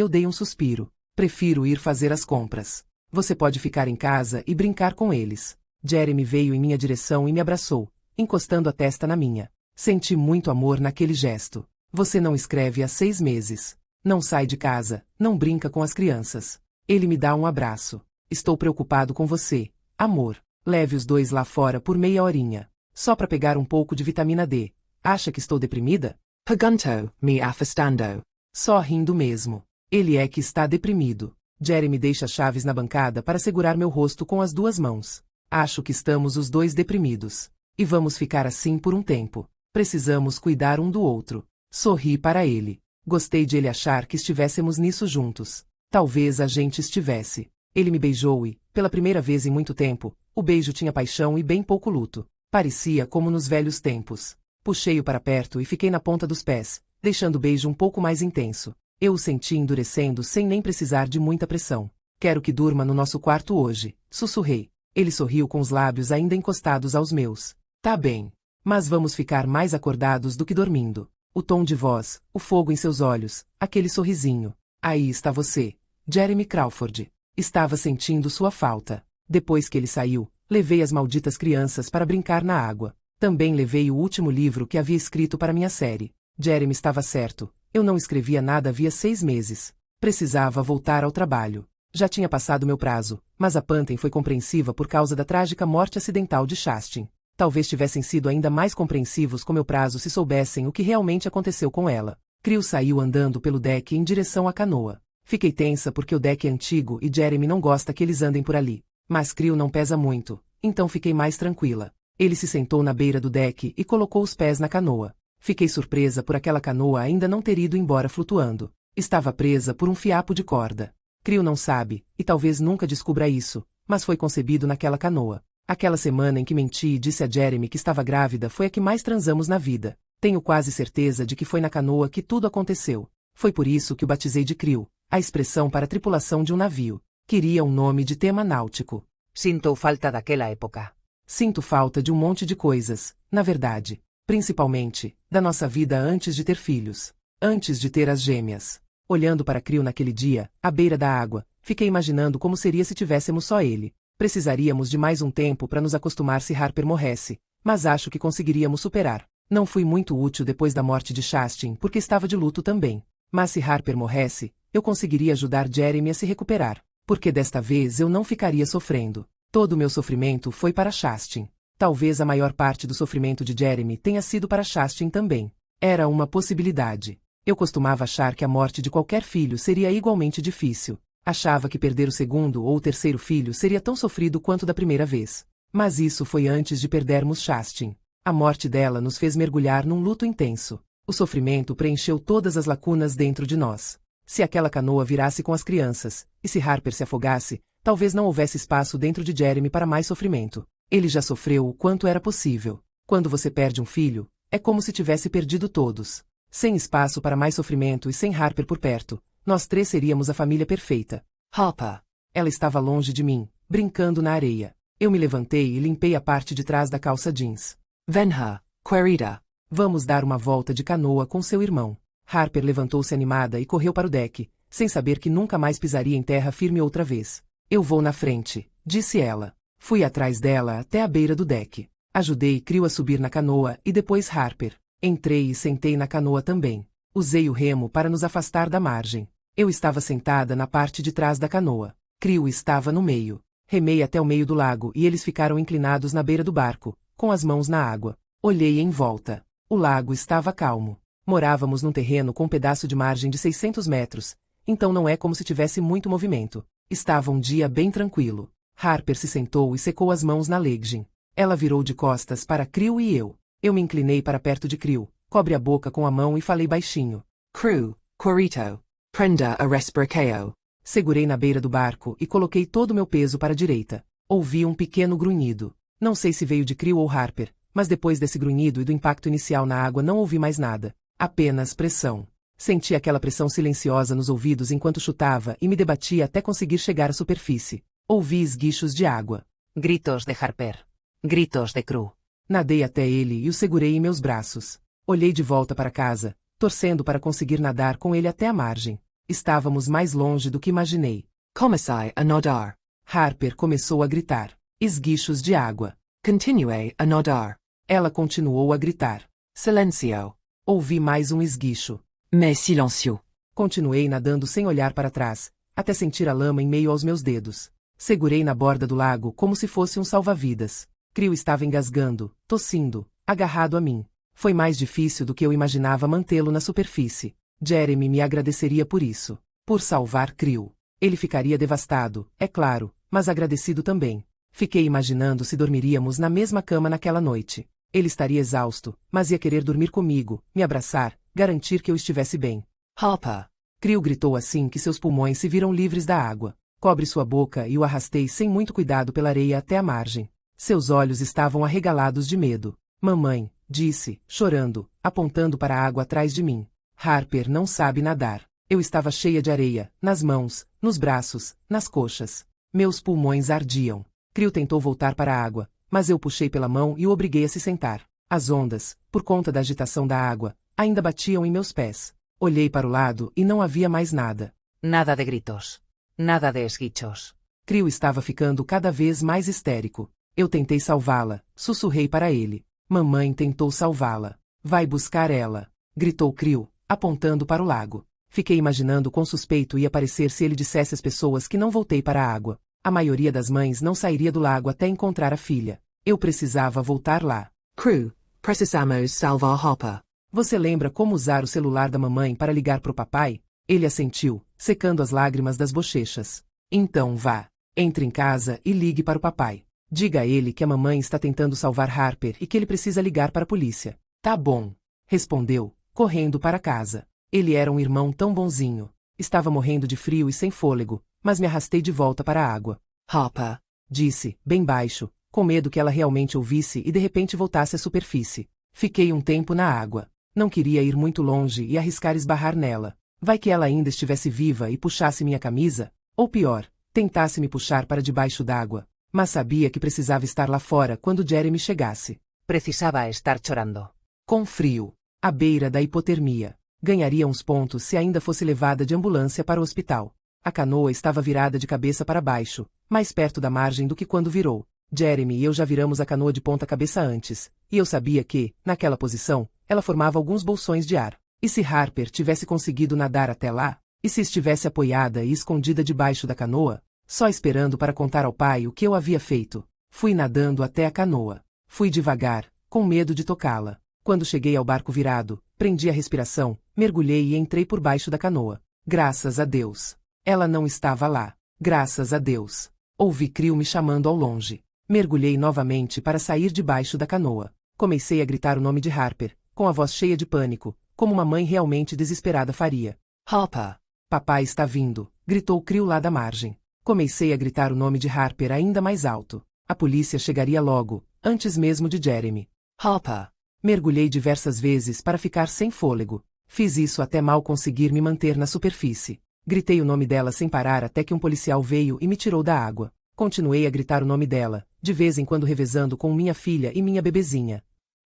eu dei um suspiro. Prefiro ir fazer as compras. Você pode ficar em casa e brincar com eles. Jeremy veio em minha direção e me abraçou, encostando a testa na minha. Senti muito amor naquele gesto. Você não escreve há 6 meses. Não sai de casa, não brinca com as crianças. Ele me dá um abraço. Estou preocupado com você. Amor, leve os 2 lá fora por meia horinha. Só para pegar um pouco de vitamina D. Acha que estou deprimida? Pergunto, me afastando. Só rindo mesmo. Ele é que está deprimido. Jeremy deixa as chaves na bancada para segurar meu rosto com as 2 mãos. Acho que estamos os 2 deprimidos. E vamos ficar assim por um tempo. Precisamos cuidar um do outro. Sorri para ele. Gostei de ele achar que estivéssemos nisso juntos. Talvez a gente estivesse. Ele me beijou e, pela primeira vez em muito tempo, o beijo tinha paixão e bem pouco luto. Parecia como nos velhos tempos. Puxei-o para perto e fiquei na ponta dos pés, deixando o beijo um pouco mais intenso. Eu o senti endurecendo sem nem precisar de muita pressão. Quero que durma no nosso quarto hoje, sussurrei. Ele sorriu com os lábios ainda encostados aos meus. Tá bem. Mas vamos ficar mais acordados do que dormindo. O tom de voz, o fogo em seus olhos, aquele sorrisinho. Aí está você. Jeremy Crawford. Estava sentindo sua falta. Depois que ele saiu, levei as malditas crianças para brincar na água. Também levei o último livro que havia escrito para minha série. Jeremy estava certo. Eu não escrevia nada havia 6 meses. Precisava voltar ao trabalho. Já tinha passado meu prazo, mas a Panten foi compreensiva por causa da trágica morte acidental de Chastin. Talvez tivessem sido ainda mais compreensivos com meu prazo se soubessem o que realmente aconteceu com ela. Creel saiu andando pelo deck em direção à canoa. Fiquei tensa porque o deck é antigo e Jeremy não gosta que eles andem por ali. Mas Creel não pesa muito, então fiquei mais tranquila. Ele se sentou na beira do deck e colocou os pés na canoa. Fiquei surpresa por aquela canoa ainda não ter ido embora flutuando. Estava presa por um fiapo de corda. Creel não sabe, e talvez nunca descubra isso, mas foi concebido naquela canoa. Aquela semana em que menti e disse a Jeremy que estava grávida foi a que mais transamos na vida. Tenho quase certeza de que foi na canoa que tudo aconteceu. Foi por isso que o batizei de Creel, a expressão para a tripulação de um navio. Queria um nome de tema náutico. Sinto falta daquela época. Sinto falta de um monte de coisas, na verdade. Principalmente, da nossa vida antes de ter filhos. Antes de ter as gêmeas. Olhando para Creel naquele dia, à beira da água, fiquei imaginando como seria se tivéssemos só ele. Precisaríamos de mais um tempo para nos acostumar se Harper morresse, mas acho que conseguiríamos superar. Não fui muito útil depois da morte de Chastin porque estava de luto também. Mas se Harper morresse, eu conseguiria ajudar Jeremy a se recuperar, porque desta vez eu não ficaria sofrendo. Todo o meu sofrimento foi para Chastin. Talvez a maior parte do sofrimento de Jeremy tenha sido para Chastin também. Era uma possibilidade. Eu costumava achar que a morte de qualquer filho seria igualmente difícil. Achava que perder o segundo ou o terceiro filho seria tão sofrido quanto da primeira vez. Mas isso foi antes de perdermos Chastin. A morte dela nos fez mergulhar num luto intenso. O sofrimento preencheu todas as lacunas dentro de nós. Se aquela canoa virasse com as crianças, e se Harper se afogasse, talvez não houvesse espaço dentro de Jeremy para mais sofrimento. Ele já sofreu o quanto era possível. Quando você perde um filho, é como se tivesse perdido todos. Sem espaço para mais sofrimento e sem Harper por perto, nós 3 seríamos a família perfeita. Harper. Ela estava longe de mim, brincando na areia. Eu me levantei e limpei a parte de trás da calça jeans. Venha, querida. Vamos dar uma volta de canoa com seu irmão. Harper levantou-se animada e correu para o deck, sem saber que nunca mais pisaria em terra firme outra vez. Eu vou na frente, disse ela. Fui atrás dela até a beira do deck. Ajudei Creel a subir na canoa e depois Harper. Entrei e sentei na canoa também. Usei o remo para nos afastar da margem. Eu estava sentada na parte de trás da canoa. Creel estava no meio. Remei até o meio do lago e eles ficaram inclinados na beira do barco, com as mãos na água. Olhei em volta. O lago estava calmo. Morávamos num terreno com um pedaço de margem de 600 metros, então não é como se tivesse muito movimento. Estava um dia bem tranquilo. Harper se sentou e secou as mãos na legem. Ela virou de costas para Creel e eu. Eu me inclinei para perto de Creel, cobre a boca com a mão e falei baixinho. Creel, Corito. Prenda a respiração. Segurei na beira do barco e coloquei todo o meu peso para a direita. Ouvi um pequeno grunhido. Não sei se veio de Creel ou Harper, mas depois desse grunhido e do impacto inicial na água não ouvi mais nada. Apenas pressão. Senti aquela pressão silenciosa nos ouvidos enquanto chutava e me debatia até conseguir chegar à superfície. Ouvi esguichos de água. Gritos de Harper. Gritos de Creel. Nadei até ele e o segurei em meus braços. Olhei de volta para casa, torcendo para conseguir nadar com ele até a margem. Estávamos mais longe do que imaginei. Comecei a nadar. Harper começou a gritar. Esguichos de água. Continuei a nadar. Ela continuou a gritar. Silêncio. Ouvi mais um esguicho. Mais silêncio. Continuei nadando sem olhar para trás, até sentir a lama em meio aos meus dedos. Segurei na borda do lago como se fosse um salva-vidas. Creel estava engasgando, tossindo, agarrado a mim. Foi mais difícil do que eu imaginava mantê-lo na superfície. Jeremy me agradeceria por isso. Por salvar Creel. Ele ficaria devastado, é claro, mas agradecido também. Fiquei imaginando se dormiríamos na mesma cama naquela noite. Ele estaria exausto, mas ia querer dormir comigo, me abraçar, garantir que eu estivesse bem. Harper. Creel gritou assim que seus pulmões se viram livres da água. Cobre sua boca e o arrastei sem muito cuidado pela areia até a margem. Seus olhos estavam arregalados de medo. Mamãe, disse, chorando, apontando para a água atrás de mim. Harper não sabe nadar. Eu estava cheia de areia, nas mãos, nos braços, nas coxas. Meus pulmões ardiam. Creel tentou voltar para a água, mas eu puxei pela mão e o obriguei a se sentar. As ondas, por conta da agitação da água, ainda batiam em meus pés. Olhei para o lado e não havia mais nada. Nada de gritos. Nada de esguichos. Crew estava ficando cada vez mais histérico. Eu tentei salvá-la, sussurrei para ele. Mamãe tentou salvá-la. Vai buscar ela, gritou Crew, apontando para o lago. Fiquei imaginando quão suspeito ia parecer se ele dissesse às pessoas que não voltei para a água. A maioria das mães não sairia do lago até encontrar a filha. Eu precisava voltar lá. Crew, precisamos salvar Hopper. Você lembra como usar o celular da mamãe para ligar pro papai? Ele assentiu, secando as lágrimas das bochechas. Então vá. Entre em casa e ligue para o papai. Diga a ele que a mamãe está tentando salvar Harper e que ele precisa ligar para a polícia. Tá bom. Respondeu, correndo para casa. Ele era um irmão tão bonzinho. Estava morrendo de frio e sem fôlego, mas me arrastei de volta para a água. Hopper, disse, bem baixo, com medo que ela realmente ouvisse e de repente voltasse à superfície. Fiquei um tempo na água. Não queria ir muito longe e arriscar esbarrar nela. Vai que ela ainda estivesse viva e puxasse minha camisa? Ou pior, tentasse me puxar para debaixo d'água. Mas sabia que precisava estar lá fora quando Jeremy chegasse. Precisaba estar chorando. Com frio. À beira da hipotermia. Ganharia uns pontos se ainda fosse levada de ambulância para o hospital. A canoa estava virada de cabeça para baixo, mais perto da margem do que quando virou. Jeremy e eu já viramos a canoa de ponta cabeça antes, e eu sabia que, naquela posição, ela formava alguns bolsões de ar. E se Harper tivesse conseguido nadar até lá? E se estivesse apoiada e escondida debaixo da canoa, só esperando para contar ao pai o que eu havia feito? Fui nadando até a canoa. Fui devagar, com medo de tocá-la. Quando cheguei ao barco virado, prendi a respiração, mergulhei e entrei por baixo da canoa. Graças a Deus. Ela não estava lá. Graças a Deus. Ouvi Crew me chamando ao longe. Mergulhei novamente para sair debaixo da canoa. Comecei a gritar o nome de Harper, com a voz cheia de pânico, como uma mãe realmente desesperada faria. Hopper. Papai está vindo, gritou Crew lá da margem. Comecei a gritar o nome de Harper ainda mais alto. A polícia chegaria logo, antes mesmo de Jeremy. Hopper. Mergulhei diversas vezes para ficar sem fôlego. Fiz isso até mal conseguir me manter na superfície. Gritei o nome dela sem parar até que um policial veio e me tirou da água. Continuei a gritar o nome dela, de vez em quando revezando com minha filha e minha bebezinha.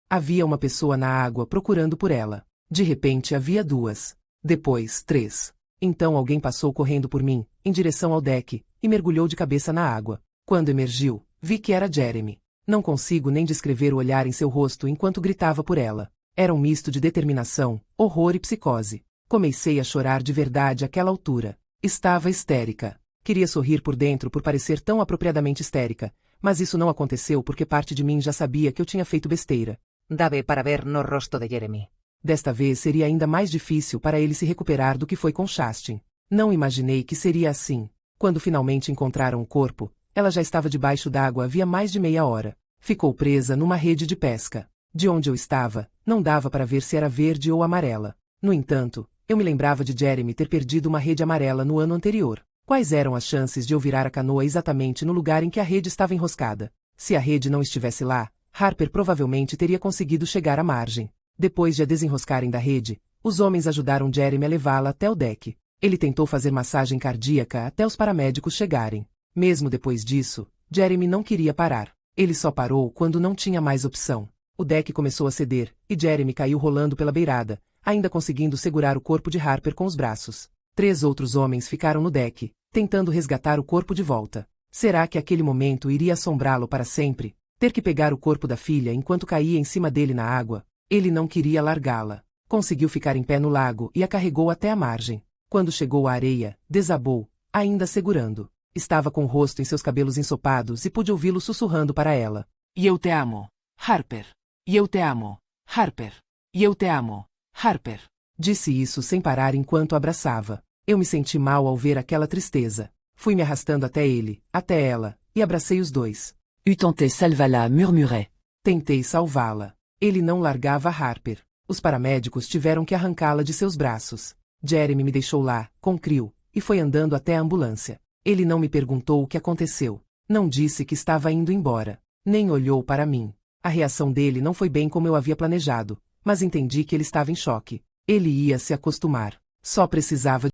Havia uma pessoa na água procurando por ela. De repente havia 2. Depois 3. Então alguém passou correndo por mim, em direção ao deck, e mergulhou de cabeça na água. Quando emergiu, vi que era Jeremy. Não consigo nem descrever o olhar em seu rosto enquanto gritava por ela. Era um misto de determinação, horror e psicose. Comecei a chorar de verdade àquela altura. Estava histérica. Queria sorrir por dentro por parecer tão apropriadamente histérica, mas isso não aconteceu porque parte de mim já sabia que eu tinha feito besteira. Dave para ver no rosto de Jeremy. Desta vez seria ainda mais difícil para ele se recuperar do que foi com Chastain. Não imaginei que seria assim. Quando finalmente encontraram o corpo, ela já estava debaixo d'água havia mais de meia hora. Ficou presa numa rede de pesca. De onde eu estava, não dava para ver se era verde ou amarela. No entanto, eu me lembrava de Jeremy ter perdido uma rede amarela no ano anterior. Quais eram as chances de eu virar a canoa exatamente no lugar em que a rede estava enroscada? Se a rede não estivesse lá, Harper provavelmente teria conseguido chegar à margem. Depois de a desenroscarem da rede, os homens ajudaram Jeremy a levá-la até o deck. Ele tentou fazer massagem cardíaca até os paramédicos chegarem. Mesmo depois disso, Jeremy não queria parar. Ele só parou quando não tinha mais opção. O deck começou a ceder, e Jeremy caiu rolando pela beirada, ainda conseguindo segurar o corpo de Harper com os braços. 3 outros homens ficaram no deck, tentando resgatar o corpo de volta. Será que aquele momento iria assombrá-lo para sempre? Ter que pegar o corpo da filha enquanto caía em cima dele na água? Ele não queria largá-la. Conseguiu ficar em pé no lago e a carregou até a margem. Quando chegou à areia, desabou, ainda segurando. Estava com o rosto em seus cabelos ensopados e pude ouvi-lo sussurrando para ela. Eu te amo, Harper. Eu te amo, Harper. Eu te amo, Harper. Disse isso sem parar enquanto a abraçava. Eu me senti mal ao ver aquela tristeza. Fui me arrastando até ele, até ela, e abracei os dois. Eu tentei salvá-la, murmurei. Tentei salvá-la. Ele não largava Harper. Os paramédicos tiveram que arrancá-la de seus braços. Jeremy me deixou lá, com Crew, e foi andando até a ambulância. Ele não me perguntou o que aconteceu. Não disse que estava indo embora. Nem olhou para mim. A reação dele não foi bem como eu havia planejado, mas entendi que ele estava em choque. Ele ia se acostumar. Só precisava